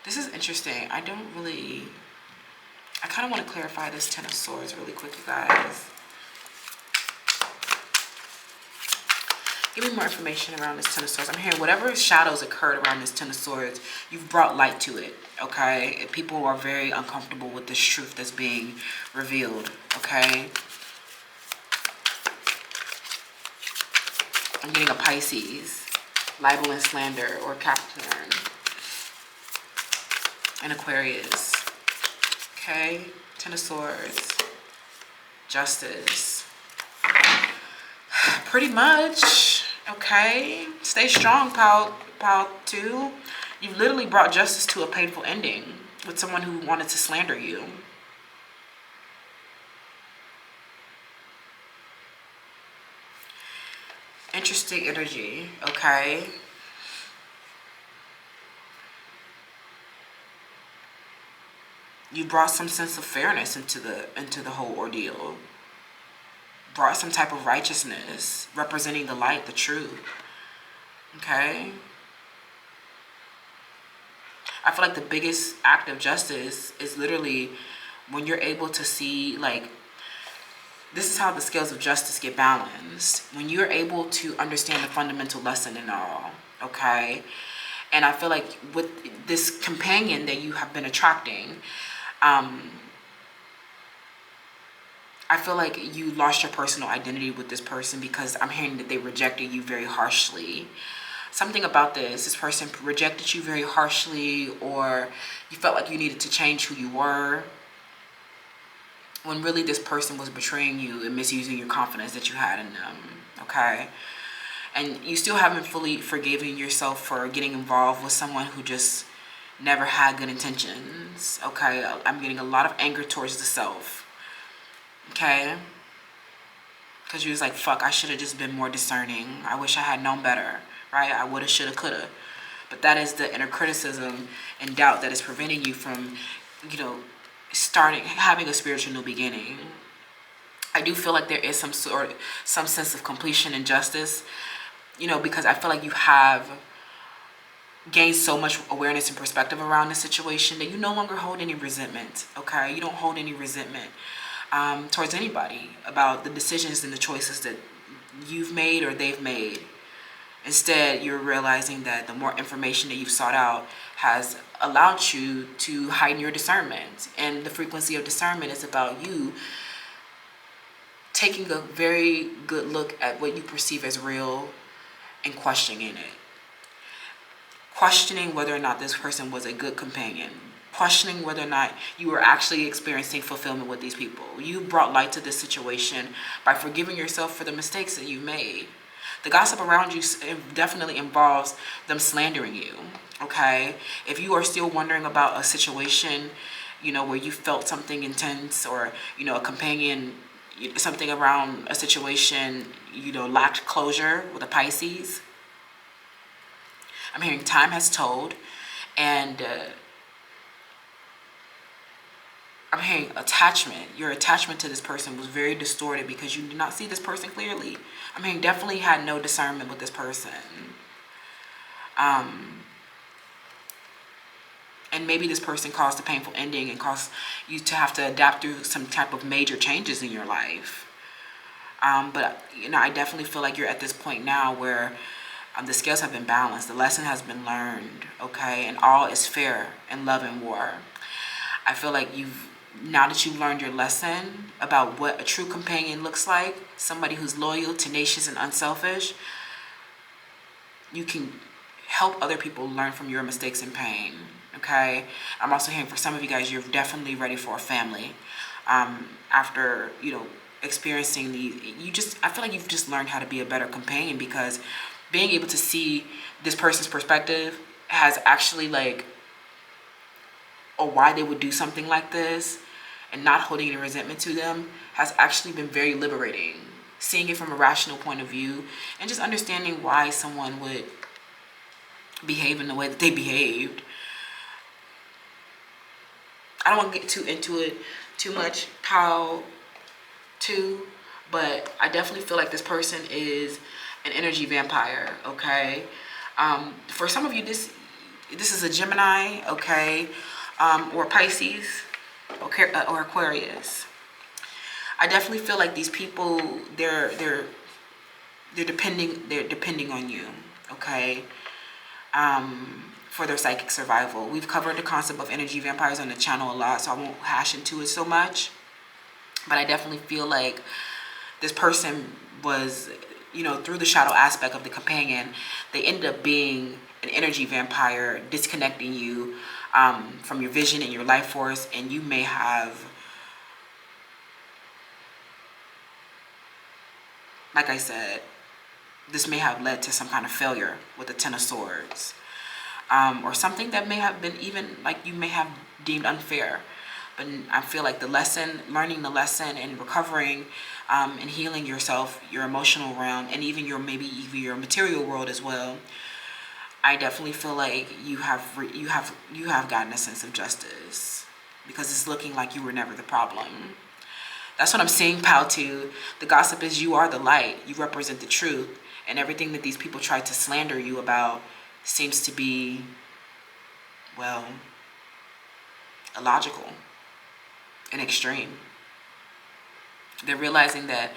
This is interesting. I kind of want to clarify this Ten of Swords really quick, you guys. Give me more information around this Ten of Swords. I'm hearing whatever shadows occurred around this Ten of Swords, you've brought light to it, okay? People are very uncomfortable with this truth that's being revealed, okay? I'm getting a Pisces, libel and slander, or Capricorn, and Aquarius, okay? Ten of Swords, justice. Pretty much, okay? Stay strong, Pal 2. You've literally brought justice to a painful ending with someone who wanted to slander you. Interesting energy, okay? You brought some sense of fairness into the whole ordeal. Brought some type of righteousness, representing the light, the truth. Okay? I feel like the biggest act of justice is literally when you're able to see, like, this is how the scales of justice get balanced. When you're able to understand the fundamental lesson in all, okay? And I feel like with this companion that you have been attracting, I feel like you lost your personal identity with this person, because I'm hearing that they rejected you very harshly. Something about this person rejected you very harshly, or you felt like you needed to change who you were, when really this person was betraying you and misusing your confidence that you had in them, okay? And you still haven't fully forgiven yourself for getting involved with someone who just never had good intentions, okay? I'm getting a lot of anger towards the self. Okay, because you was like, fuck, I should have just been more discerning. I wish I had known better, right? I woulda, shoulda, coulda. But that is the inner criticism and doubt that is preventing you from, having a spiritual new beginning. I do feel like there is some sense of completion and justice, because I feel like you have gained so much awareness and perspective around the situation that you no longer hold any resentment, okay? You don't hold any resentment towards anybody about the decisions and the choices that you've made or they've made. Instead, you're realizing that the more information that you've sought out has allowed you to heighten your discernment. And the frequency of discernment is about you taking a very good look at what you perceive as real and questioning it. Questioning whether or not this person was a good companion. Questioning whether or not you were actually experiencing fulfillment with these people. You brought light to this situation by forgiving yourself for the mistakes that you made. The gossip around you definitely involves them slandering you, okay? If you are still wondering about a situation, you know, where you felt something intense, or, you know, a companion, something around a situation, you know, lacked closure with a Pisces, I'm hearing time has told, and I'm hearing attachment. Your attachment to this person was very distorted because you did not see this person clearly. I'm hearing definitely had no discernment with this person. And maybe this person caused a painful ending and caused you to have to adapt through some type of major changes in your life. But, you know, I definitely feel like you're at this point now where the scales have been balanced. The lesson has been learned, okay? And all is fair in love and war. I feel like now that you've learned your lesson about what a true companion looks like, somebody who's loyal, tenacious, and unselfish, you can help other people learn from your mistakes and pain, okay? I'm also hearing for some of you guys, you're definitely ready for a family. After, you know, experiencing I feel like you've just learned how to be a better companion, because being able to see this person's perspective has actually, like, or why they would do something like this, and not holding any resentment to them, has actually been very liberating. Seeing it from a rational point of view and just understanding why someone would behave in the way that they behaved. I don't want to get too into it too much, pal, too, but I definitely feel like this person is an energy vampire, okay? For some of you, this is a Gemini, okay, or Pisces, or Aquarius. I definitely feel like these people, they're depending on you, okay, for their psychic survival. We've covered the concept of energy vampires on the channel a lot, so I won't hash into it so much. But I definitely feel like this person was, you know, through the shadow aspect of the companion, they ended up being an energy vampire, disconnecting you from your vision and your life force, and you may have, like I said, this may have led to some kind of failure with the Ten of Swords, or something that may have been even, like, you may have deemed unfair. But I feel like learning the lesson and recovering and healing yourself, your emotional realm, and even maybe even your material world as well, I definitely feel like you have gotten a sense of justice, because it's looking like you were never the problem. That's what I'm saying, pal, too. The gossip is you are the light. You represent the truth. And everything that these people try to slander you about seems to be, well, illogical and extreme. They're realizing that,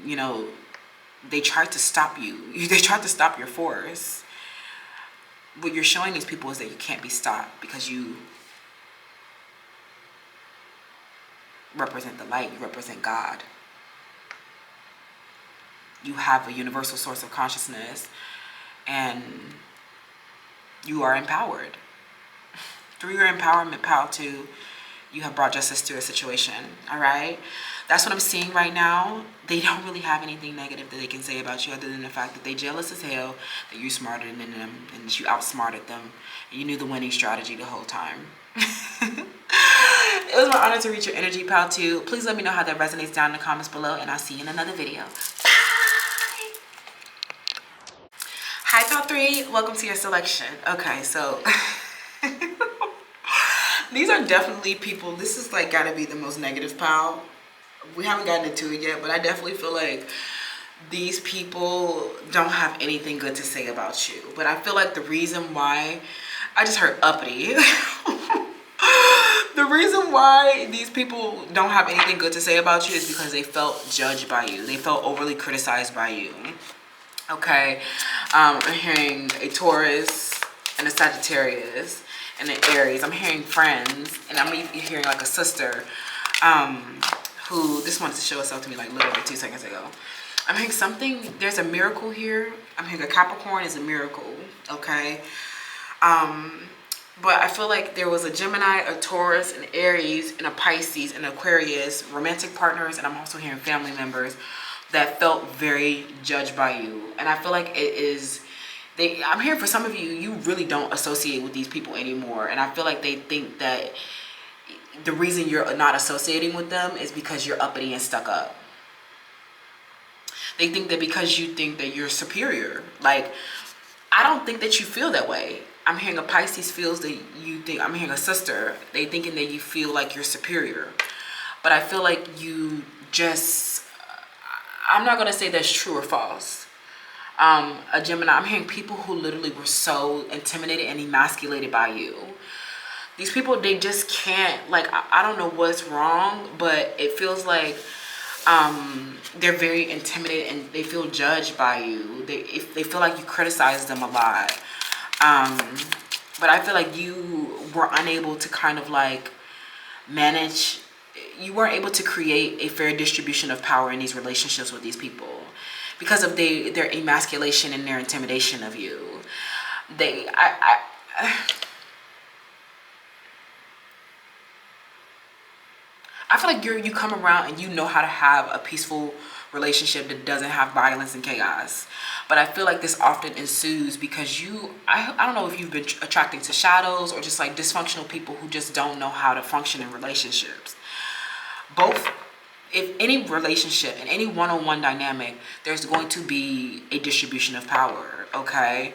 you know, they tried to stop you. They tried to stop your force. What you're showing these people is that you can't be stopped, because you represent the light. You represent God. You have a universal source of consciousness, and you are empowered. Through your empowerment, pal, too, you have brought justice to a situation, all right? That's what I'm seeing right now. They don't really have anything negative that they can say about you, other than the fact that they jealous as hell, that you're smarter than them, and that you outsmarted them, and you knew the winning strategy the whole time. It was my honor to reach your energy, pal, too. Please let me know how that resonates down in the comments below, and I'll see you in another video. Bye! Hi, pal 3. Welcome to your selection. Okay, so these are definitely people. This is like gotta be the most negative pal. We haven't gotten into it yet, but I definitely feel like these people don't have anything good to say about you. But I feel like the reason why, I just heard uppity. The reason why these people don't have anything good to say about you is because they felt judged by you. They felt overly criticized by you. Okay, I'm hearing a Taurus and a Sagittarius and an Aries. I'm hearing friends, and I'm even hearing like a sister who this wanted to show herself to me like literally 2 seconds ago. I'm hearing something, there's a miracle here. I'm hearing a Capricorn is a miracle, okay? But I feel like there was a Gemini, a Taurus, an Aries, and a Pisces, and Aquarius, romantic partners, and I'm also hearing family members that felt very judged by you. And I feel like it is, I'm hearing for some of you, you really don't associate with these people anymore. And I feel like they think that the reason you're not associating with them is because you're uppity and stuck up. They think that because you think that you're superior. Like, I don't think that you feel that way. I'm hearing a Pisces feels that you think, I'm hearing a sister, they thinking that you feel like you're superior. But I feel like you just, I'm not going to say that's true or false. A Gemini, I'm hearing people who literally were so intimidated and emasculated by you. These people, they just can't, like, I don't know what's wrong, but it feels like they're very intimidated and they feel judged by you. They feel like you criticize them a lot. But I feel like you were unable to kind of like manage, you weren't able to create a fair distribution of power in these relationships with these people because of their emasculation and their intimidation of you. I feel like you come around and you know how to have a peaceful relationship that doesn't have violence and chaos. But I feel like this often ensues because I don't know if you've been attracting to shadows or just like dysfunctional people who just don't know how to function in relationships. Both, if any relationship, in any one-on-one dynamic, there's going to be a distribution of power, okay?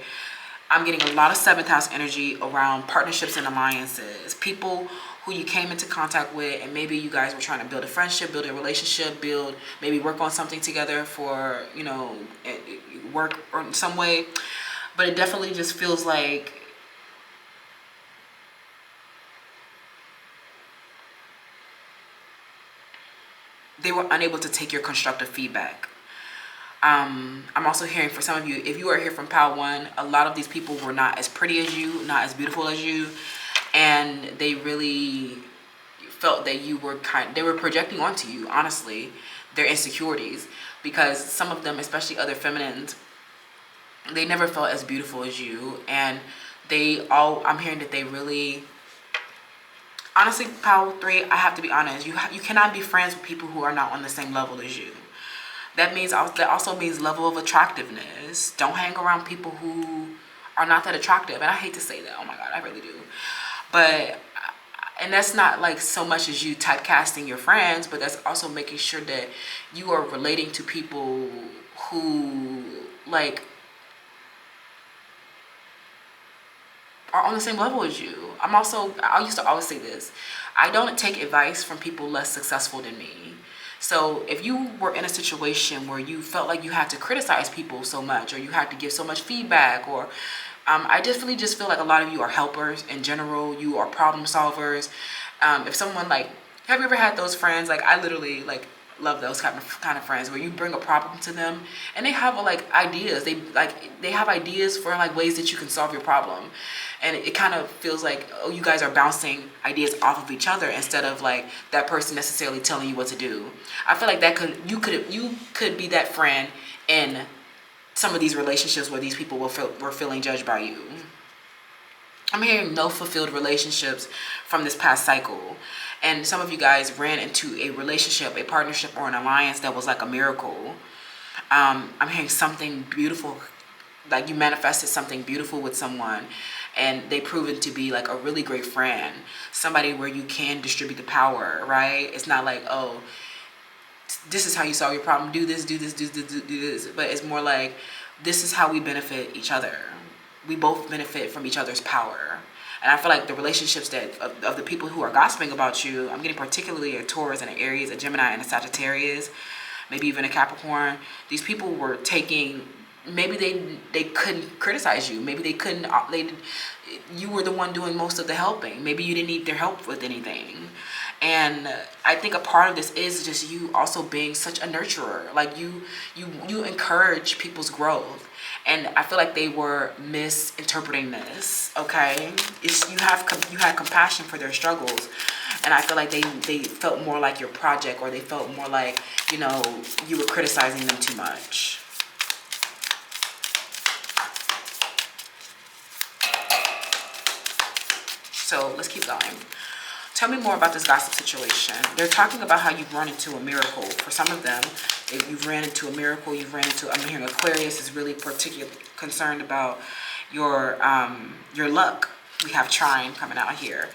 I'm getting a lot of 7th house energy around partnerships and alliances. People who you came into contact with and maybe you guys were trying to build a friendship, build a relationship, maybe work on something together for, work or in some way. But it definitely just feels like they were unable to take your constructive feedback. I'm also hearing for some of you, if you are here from Pal 1, a lot of these people were not as pretty as you, not as beautiful as you, and they really felt that they were projecting onto you, honestly, their insecurities, because some of them, especially other feminines, they never felt as beautiful as you, and I'm hearing that they really, honestly, Pal 3, I have to be honest, you cannot be friends with people who are not on the same level as you. That also means level of attractiveness. Don't hang around people who are not that attractive. And I hate to say that. Oh my God, I really do. And that's not like so much as you typecasting your friends, but that's also making sure that you are relating to people who like are on the same level as you. I used to always say this. I don't take advice from people less successful than me. So if you were in a situation where you felt like you had to criticize people so much, or you had to give so much feedback, or I definitely just feel like a lot of you are helpers in general. You are problem solvers. If someone have you ever had those friends? Like, I literally love those kind of friends where you bring a problem to them and they have ideas. They have ideas for ways that you can solve your problem, and it kind of feels like, oh, you guys are bouncing ideas off of each other instead of that person necessarily telling you what to do. I feel like you could be that friend in some of these relationships where these people were feeling judged by you. I'm hearing no fulfilled relationships from this past cycle. And some of you guys ran into a relationship, a partnership, or an alliance that was like a miracle. I'm hearing something beautiful, like you manifested something beautiful with someone and they proven to be a really great friend. Somebody where you can distribute the power, right? It's not like, oh, this is how you solve your problem. Do this, do this, do this, do this. But it's more like, this is how we benefit each other. We both benefit from each other's power. And I feel like the relationships of the people who are gossiping about you, I'm getting particularly a Taurus and an Aries, a Gemini and a Sagittarius, maybe even a Capricorn. These people were taking, maybe they couldn't criticize you. Maybe you were the one doing most of the helping. Maybe you didn't need their help with anything. And I think a part of this is just you also being such a nurturer. Like you encourage people's growth. And I feel like they were misinterpreting this, okay? You had compassion for their struggles. And I feel like they felt more like your project, or they felt more like, you were criticizing them too much. So let's keep going. Tell me more about this gossip situation. They're talking about how you've run into a miracle. For some of them, you've ran into a miracle. You've ran into, I'm hearing Aquarius is really particularly concerned about your luck. We have Trine coming out here.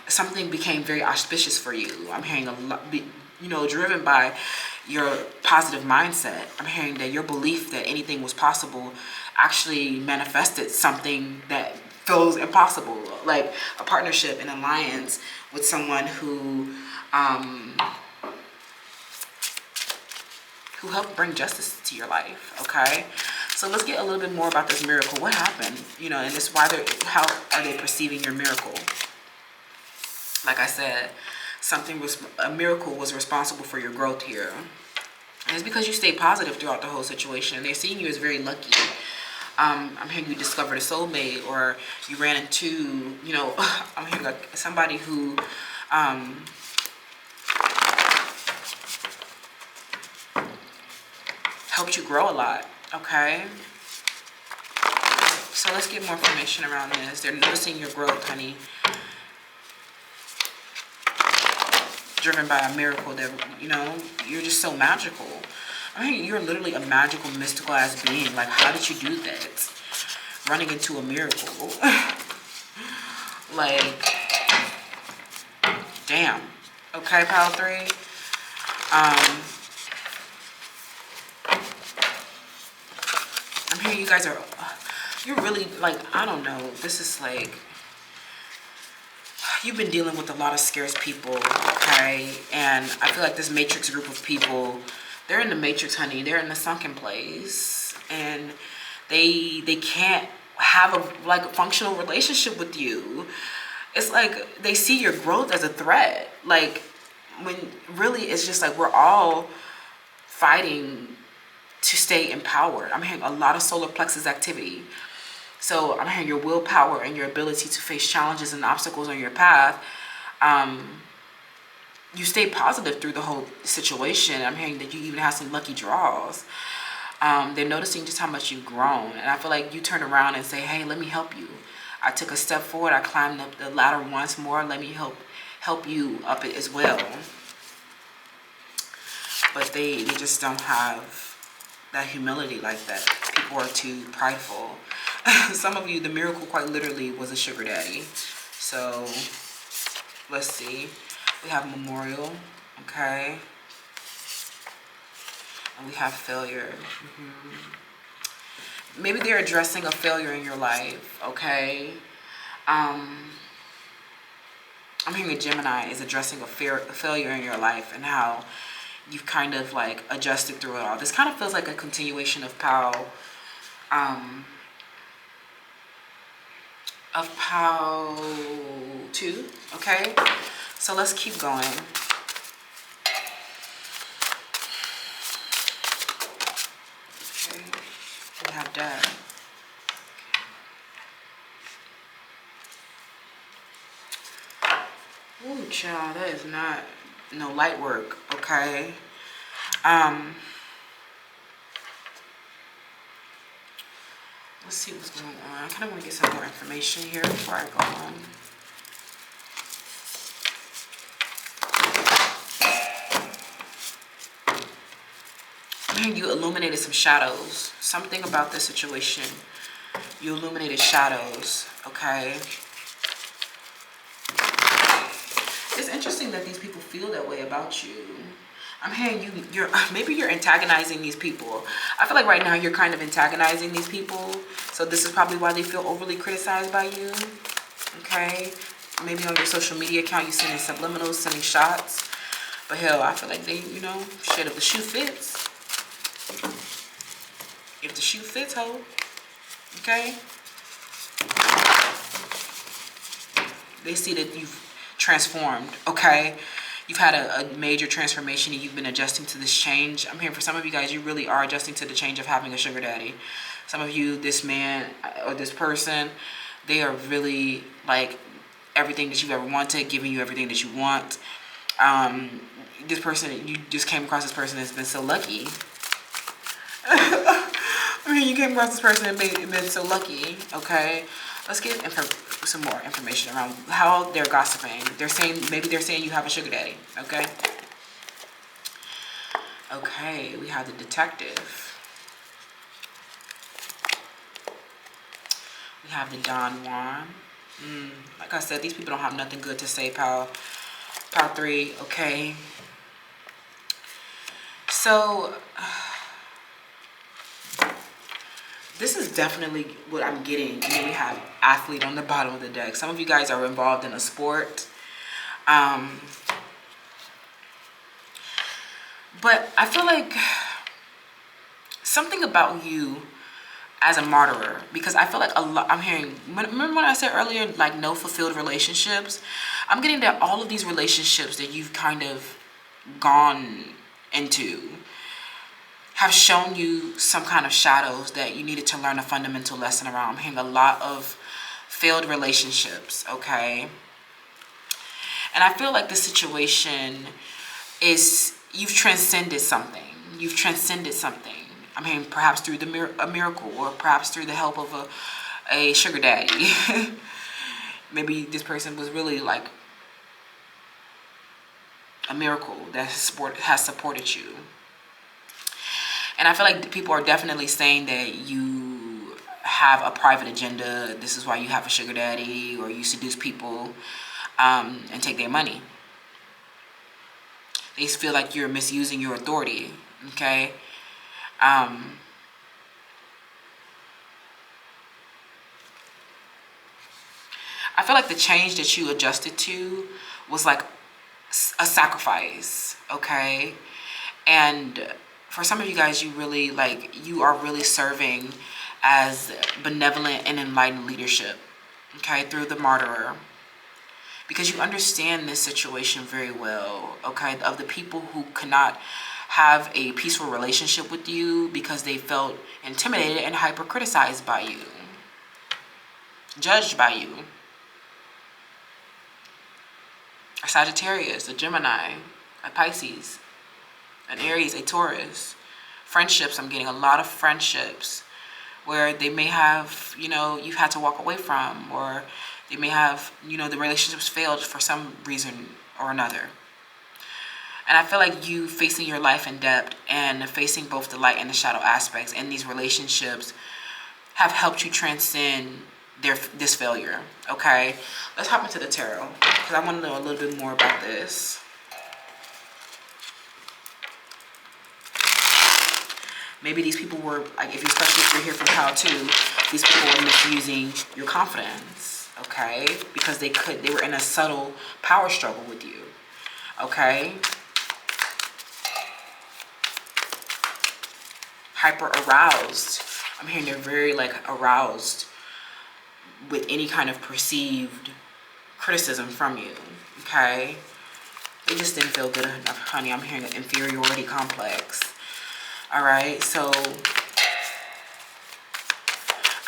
Something became very auspicious for you. I'm hearing a lot, you know, driven by your positive mindset. I'm hearing that your belief that anything was possible actually manifested something that feels impossible, like a partnership, an alliance with someone who helped bring justice to your life. Okay, so let's get a little bit more about this miracle. What happened? You know, and this how are they perceiving your miracle? Like I said, a miracle was responsible for your growth here. And it's because you stayed positive throughout the whole situation. They're seeing you as very lucky. I'm hearing you discovered a soulmate, or you ran into, you know, I'm hearing like somebody who helped you grow a lot. Okay, so let's get more information around this. They're noticing your growth, honey, driven by a miracle that, you know, you're just so magical. I mean, you're literally a magical, mystical ass being. Like, how did you do that? Running into a miracle. Like, damn. Okay, pile 3. I'm hearing you guys are, you're really, like, I don't know. This is like, you've been dealing with a lot of scarce people, okay? And I feel like this matrix group of people, they're in the matrix, honey. They're in the sunken place, and they can't have a functional relationship with you. It's like they see your growth as a threat. Like, when really it's just like we're all fighting to stay empowered. I'm hearing a lot of solar plexus activity. So I'm hearing your willpower and your ability to face challenges and obstacles on your path. You stay positive through the whole situation. I'm hearing that you even have some lucky draws. They're noticing just how much you've grown. And I feel like you turn around and say, hey, let me help you. I took a step forward. I climbed up the ladder once more. Let me help you up it as well. But they just don't have that humility like that. People are too prideful. Some of you, the miracle quite literally was a sugar daddy. So let's see. We have memorial, okay? And we have failure. Maybe they're addressing a failure in your life, okay? I'm hearing a Gemini is addressing a failure in your life, and how you've kind of like adjusted through it all. This kind of feels like a continuation of Pal 2, okay? So let's keep going. Okay, we have that. Ooh, child, that is not no light work, okay? Let's see what's going on. I kind of want to get some more information here before I go on. You illuminated some shadows. Something about this situation. You illuminated shadows, okay? It's interesting that these people feel that way about you. I'm hearing maybe you're antagonizing these people. I feel like right now you're kind of antagonizing these people. So this is probably why they feel overly criticized by you. Okay? Maybe on your social media account you're sending subliminals, sending shots. But hell, I feel like they, you know, shit, if the shoe fits. If the shoe fits, ho. Okay? They see that you've transformed, okay? You've had a major transformation and you've been adjusting to this change. I'm hearing for some of you guys, you really are adjusting to the change of having a sugar daddy. Some of you, this man or this person, they are really like everything that you've ever wanted, giving you everything that you want. This person, you just came across this person that's been so lucky. I mean, you came across this person and been so lucky, okay? Let's get some more information around how they're gossiping. Maybe they're saying you have a sugar daddy, okay? Okay, we have the detective. We have the Don Juan. Like I said, these people don't have nothing good to say, pal. Pal 3, okay? So, this is definitely what I'm getting. And then we have athlete on the bottom of the deck. Some of you guys are involved in a sport. But I feel like something about you as a martyr, because I feel like a lot, I'm hearing, remember when I said earlier, like no fulfilled relationships? I'm getting that all of these relationships that you've kind of gone into have shown you some kind of shadows that you needed to learn a fundamental lesson around. I'm hearing a lot of failed relationships, okay? And I feel like the situation is you've transcended something. You've transcended something. I mean, perhaps through a miracle, or perhaps through the help of a sugar daddy. Maybe this person was really like a miracle that has supported you. And I feel like people are definitely saying that you have a private agenda. This is why you have a sugar daddy, or you seduce people and take their money. They feel like you're misusing your authority, okay? I feel like the change that you adjusted to was like a sacrifice, okay? And for some of you guys, you are really serving as benevolent and enlightened leadership, okay, through the martyrer. Because you understand this situation very well, okay, of the people who cannot have a peaceful relationship with you because they felt intimidated and hyper-criticized by you, judged by you. A Sagittarius, a Gemini, a Pisces, an Aries, a Taurus. Friendships, I'm getting a lot of friendships where they may have, you've had to walk away from, or they may have, the relationships failed for some reason or another. And I feel like you facing your life in depth and facing both the light and the shadow aspects in these relationships have helped you transcend this failure, okay? Let's hop into the tarot, because I want to know a little bit more about this. Maybe these people were, especially if you're here from Pile 2, these people were misusing your confidence, okay? Because they were in a subtle power struggle with you, okay? Hyper aroused. I'm hearing they're very aroused with any kind of perceived criticism from you, okay? They just didn't feel good enough, honey. I'm hearing an inferiority complex. All right, so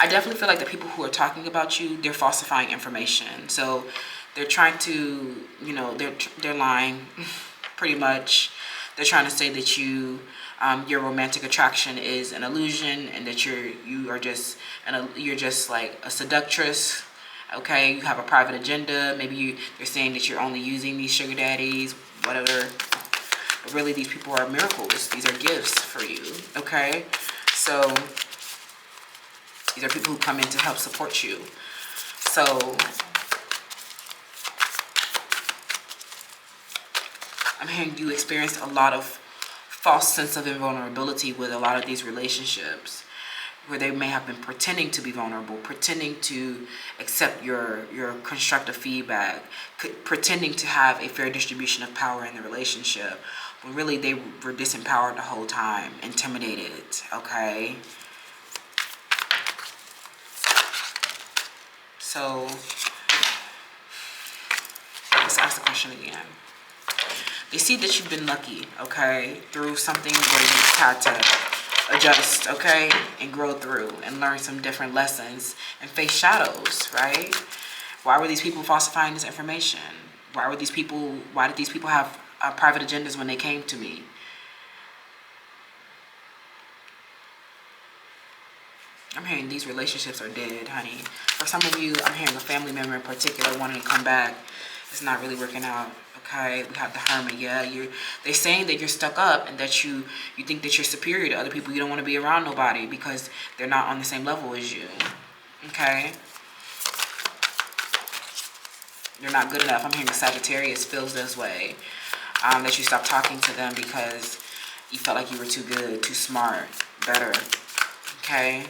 I definitely feel like the people who are talking about you, they're falsifying information. So they're trying to, they're lying, pretty much. They're trying to say that your romantic attraction is an illusion, and that you're just like a seductress. Okay, you have a private agenda. Maybe they're saying that you're only using these sugar daddies, whatever. But really, these people are miracles. These are gifts for you, okay? So these are people who come in to help support you. So I'm hearing you experienced a lot of false sense of invulnerability with a lot of these relationships, where they may have been pretending to be vulnerable, pretending to accept your constructive feedback, pretending to have a fair distribution of power in the relationship, when really they were disempowered the whole time, intimidated, okay? So let's ask the question again. They see that you've been lucky, okay, through something where you've had to adjust, okay, and grow through and learn some different lessons and face shadows, right? Why were these people falsifying this information? Why did these people have private agendas when they came to me? I'm hearing these relationships are dead, honey. For some of you, I'm hearing a family member in particular wanting to come back. It's not really working out. Okay, we have the Hermit. Yeah, they're saying that you're stuck up and that you think that you're superior to other people. You don't want to be around nobody because they're not on the same level as you. Okay, you're not good enough. I'm hearing Sagittarius feels this way. That you stopped talking to them because you felt like you were too good, too smart, better. Okay,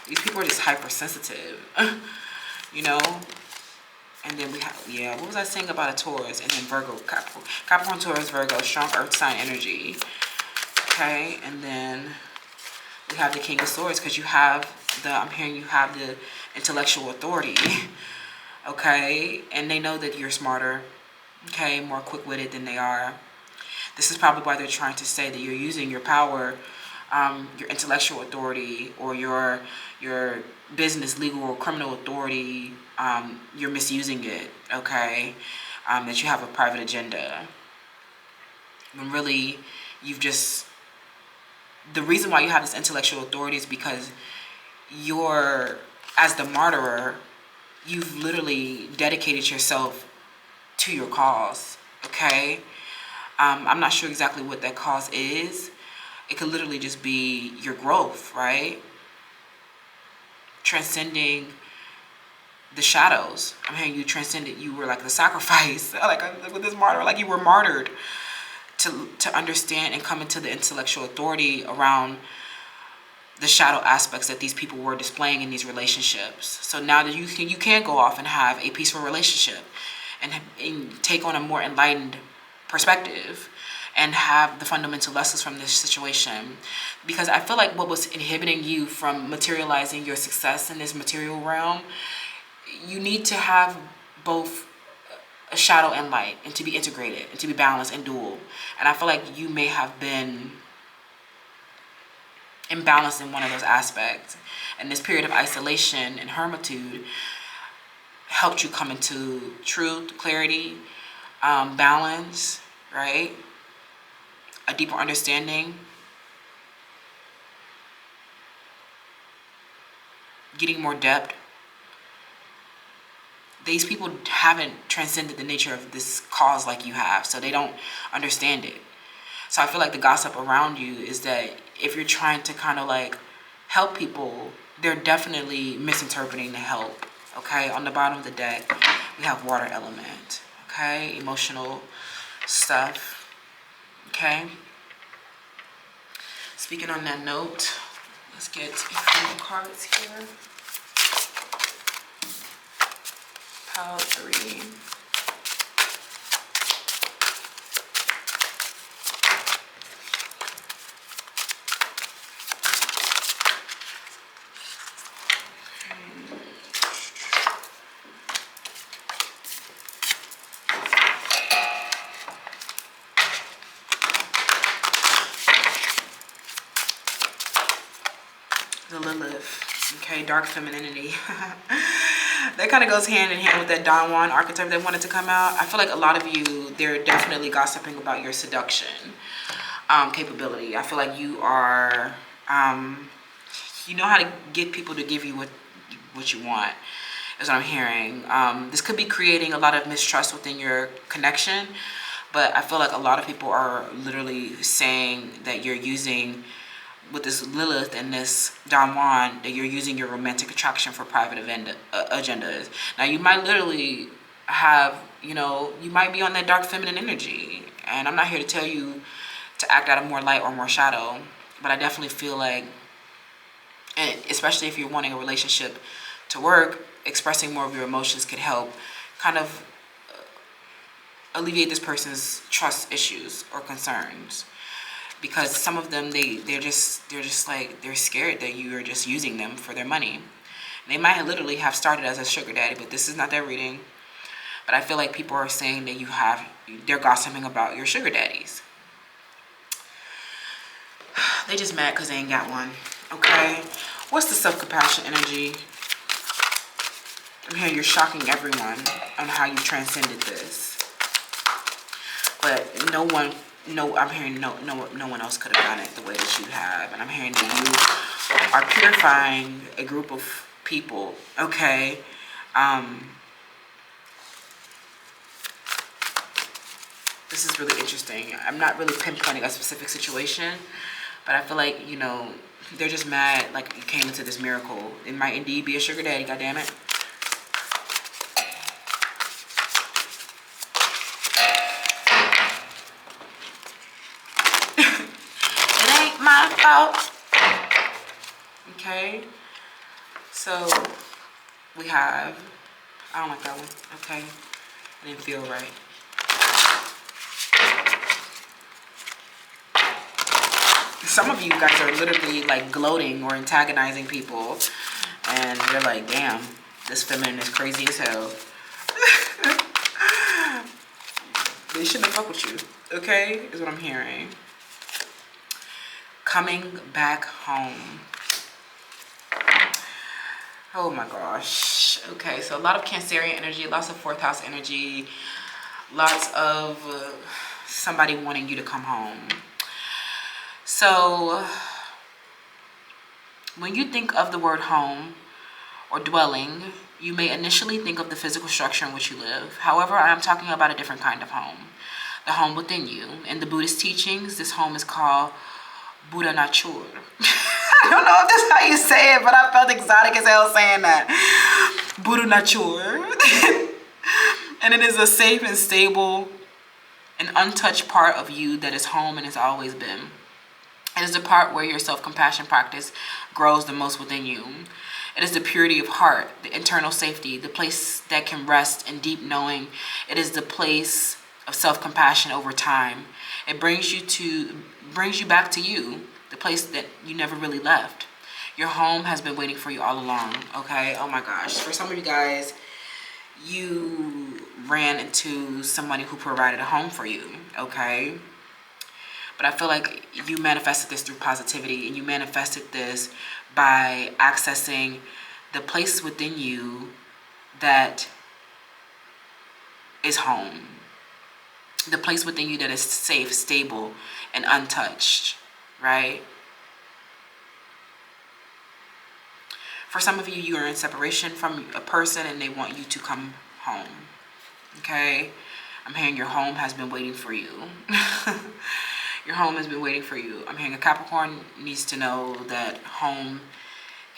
these people are just hypersensitive. You know. And then we have, yeah, what was I saying about a Taurus? And then Virgo, Capricorn, Taurus, Virgo, strong earth sign energy. Okay, and then we have the King of Swords because you have I'm hearing you have the intellectual authority. Okay, and they know that you're smarter. Okay, more quick-witted than they are. This is probably why they're trying to say that you're using your power, your intellectual authority, or your business, legal, or criminal authority. You're misusing it, okay? That you have a private agenda. When really, the reason why you have this intellectual authority is because as the martyrer, you've literally dedicated yourself to your cause, okay? I'm not sure exactly what that cause is. It could literally just be your growth, right? Transcending the shadows. I'm hearing you transcended. You were like the sacrifice, like with this martyr, like you were martyred to understand and come into the intellectual authority around the shadow aspects that these people were displaying in these relationships. So now that you can go off and have a peaceful relationship and take on a more enlightened perspective and have the fundamental lessons from this situation. Because I feel like what was inhibiting you from materializing your success in this material realm, you need to have both a shadow and light, and to be integrated and to be balanced and dual. And I feel like you may have been imbalanced in one of those aspects. And this period of isolation and hermitude helped you come into truth, clarity, balance, right? A deeper understanding. Getting more depth. These people haven't transcended the nature of this cause like you have, so they don't understand it. So I feel like the gossip around you is that if you're trying to kind of like help people, they're definitely misinterpreting the help. Okay, on the bottom of the deck, we have water element. Okay, emotional stuff. Okay. Speaking on that note, let's get a few more cards here. Pile 3. The Lilith, okay, dark femininity. That kind of goes hand in hand with that Don Juan archetype that wanted to come out. I feel like a lot of you, they're definitely gossiping about your seduction capability. I feel like you are, you know how to get people to give you what you want, is what I'm hearing. This could be creating a lot of mistrust within your connection, but I feel like a lot of people are literally saying that you're using, with this Lilith and this Don Juan, that you're using your romantic attraction for private agendas. Now, you might literally have, you might be on that dark feminine energy. And I'm not here to tell you to act out of more light or more shadow. But I definitely feel like, and especially if you're wanting a relationship to work, expressing more of your emotions could help kind of alleviate this person's trust issues or concerns. Because some of them, they're just like, they're scared that you are just using them for their money. They might literally have started as a sugar daddy, but this is not their reading. But I feel like people are saying that they're gossiping about your sugar daddies. They just mad because they ain't got one, okay? What's the self-compassion energy? I'm hearing you're shocking everyone on how you transcended this. But no one no, I'm hearing no one else could have done it the way that you have. And I'm hearing that you are purifying a group of people, okay? This is really interesting. I'm not really pinpointing a specific situation, but I feel like, you know, they're just mad like you came into this miracle. It might indeed be a sugar daddy, goddammit. It ain't my fault. Okay, so we have, I don't like that one, okay? It didn't feel right. Some of you guys are literally like gloating or antagonizing people, and they're like, damn, this feminine is crazy as hell. They shouldn't have fucked with you, okay? Is what I'm hearing. Coming back home. Oh my gosh. Okay, so a lot of Cancerian energy, lots of fourth house energy, lots of somebody wanting you to come home. So when you think of the word home or dwelling, you may initially think of the physical structure in which you live. However, I am talking about a different kind of home, the home within you. In the Buddhist teachings, this home is called Buddha Nature. I don't know if that's how you say it, but I felt exotic as hell saying that. Buddha Nature. And it is a safe and stable and untouched part of you that is home and has always been. It is the part where your self-compassion practice grows the most within you. It is the purity of heart, the internal safety, the place that can rest in deep knowing. It is the place of self-compassion over time. It brings you back to you, the place that you never really left. Your home has been waiting for you all along, okay? Oh my gosh. For some of you guys, you ran into somebody who provided a home for you, okay? But I feel like you manifested this through positivity, and you manifested this by accessing the place within you that is home. The place within you that is safe, stable, and untouched, right? For some of you, you are in separation from a person and they want you to come home, okay? I'm hearing your home has been waiting for you. Your home has been waiting for you. I'm hearing a Capricorn needs to know that home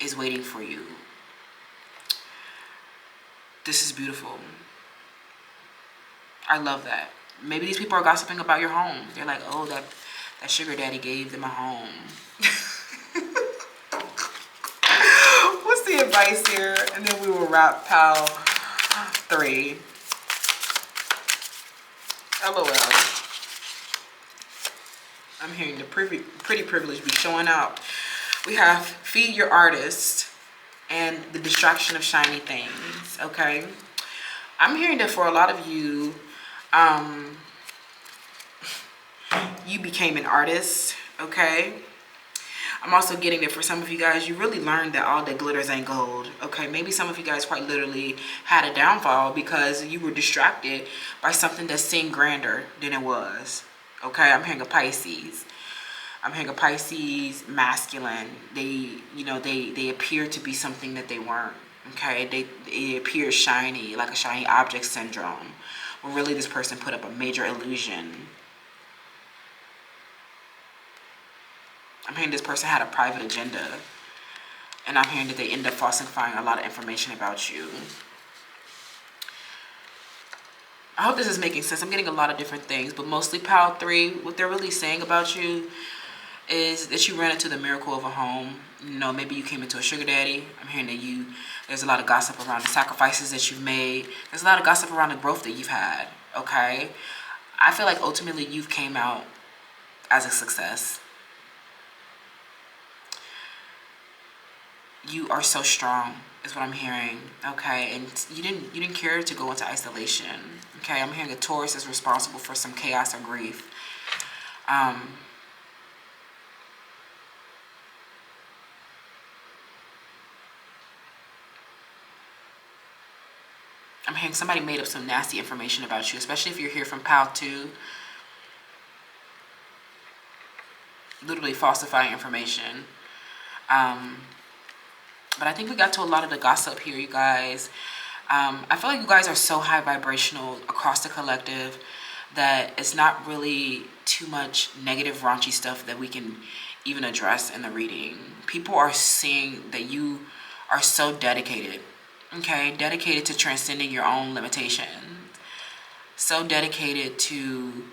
is waiting for you. This is beautiful. I love that. Maybe these people are gossiping about your home. They're like, oh, that sugar daddy gave them a home. What's the advice here? And then we will wrap pile 3. LOL. I'm hearing the pretty privilege be showing out. We have feed your artist and the distraction of shiny things, okay? I'm hearing that for a lot of you, you became an artist, okay? I'm also getting that for some of you guys, you really learned that all that glitters ain't gold, okay? Maybe some of you guys quite literally had a downfall because you were distracted by something that seemed grander than it was, okay? I'm hearing a Pisces. I'm hearing a Pisces masculine. They appear to be something that they weren't, okay? They appear shiny, like a shiny object syndrome, when really this person put up a major illusion. I'm hearing this person had a private agenda, and I'm hearing that they end up falsifying a lot of information about you. I hope this is making sense. I'm getting a lot of different things, but mostly pile 3, what they're really saying about you is that you ran into the miracle of a home. You know, maybe you came into a sugar daddy. I'm hearing that there's a lot of gossip around the sacrifices that you've made. There's a lot of gossip around the growth that you've had, okay? I feel like ultimately you've came out as a success. You are so strong, is what I'm hearing, okay? And you didn't care to go into isolation, okay? I'm hearing a Taurus is responsible for some chaos or grief. I'm hearing somebody made up some nasty information about you, especially if you're here from pile 2. literally falsifying information. But I think we got to a lot of the gossip here, you guys. I feel like you guys are so high vibrational across the collective that it's not really too much negative, raunchy stuff that we can even address in the reading. People are seeing that you are so dedicated, okay? Dedicated to transcending your own limitations. So dedicated to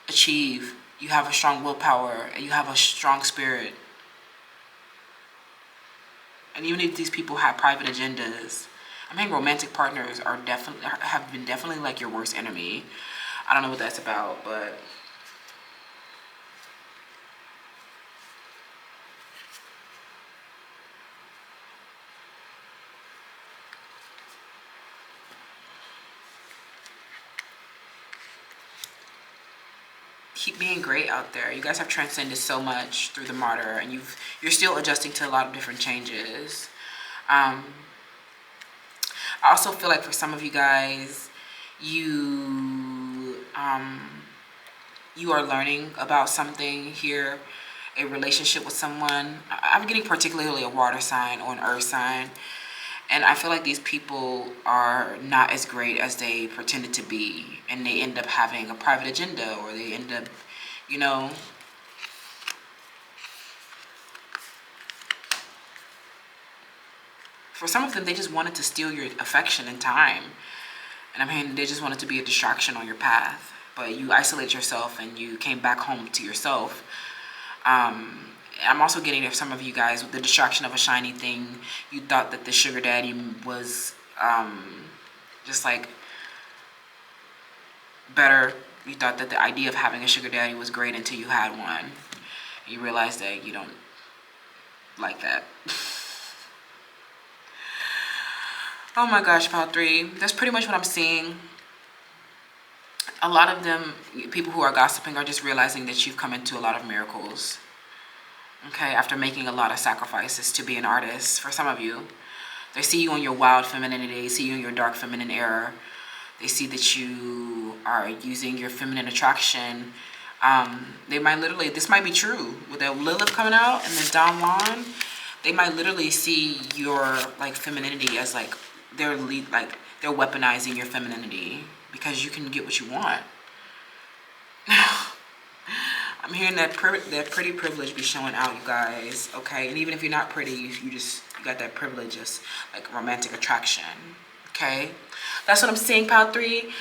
achieve. You have a strong willpower and you have a strong spirit. And even if these people have private agendas, I mean, romantic partners are have been definitely like your worst enemy. I don't know what that's about, but keep being great out there. You guys have transcended so much through the martyr, and you're still adjusting to a lot of different changes. I also feel like for some of you guys, you are learning about something here, a relationship with someone. I'm getting particularly a water sign or an earth sign, and I feel like these people are not as great as they pretended to be, and they end up having a private agenda, or they end up, you know, for some of them, they just wanted to steal your affection and time. And I mean, they just wanted to be a distraction on your path. But you isolated yourself and you came back home to yourself. I'm also getting, if some of you guys, with the distraction of a shiny thing, you thought that the sugar daddy was just like better. You thought that the idea of having a sugar daddy was great until you had one. And you realized that you don't like that. Oh my gosh, pile 3. That's pretty much what I'm seeing. A lot of them, people who are gossiping, are just realizing that you've come into a lot of miracles. Okay, after making a lot of sacrifices to be an artist. For some of you, they see you in your wild femininity. They see you in your dark feminine era. They see that you are using your feminine attraction. They might literally, this might be true with the Lilith coming out and the Don Juan. They might literally see your like femininity as like they're weaponizing your femininity because you can get what you want. I'm hearing that pretty privilege be showing out, you guys. Okay, and even if you're not pretty, you got that privilege of like romantic attraction. Okay, that's what I'm seeing, pile 3.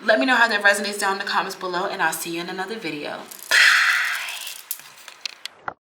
Let me know how that resonates down in the comments below, and I'll see you in another video.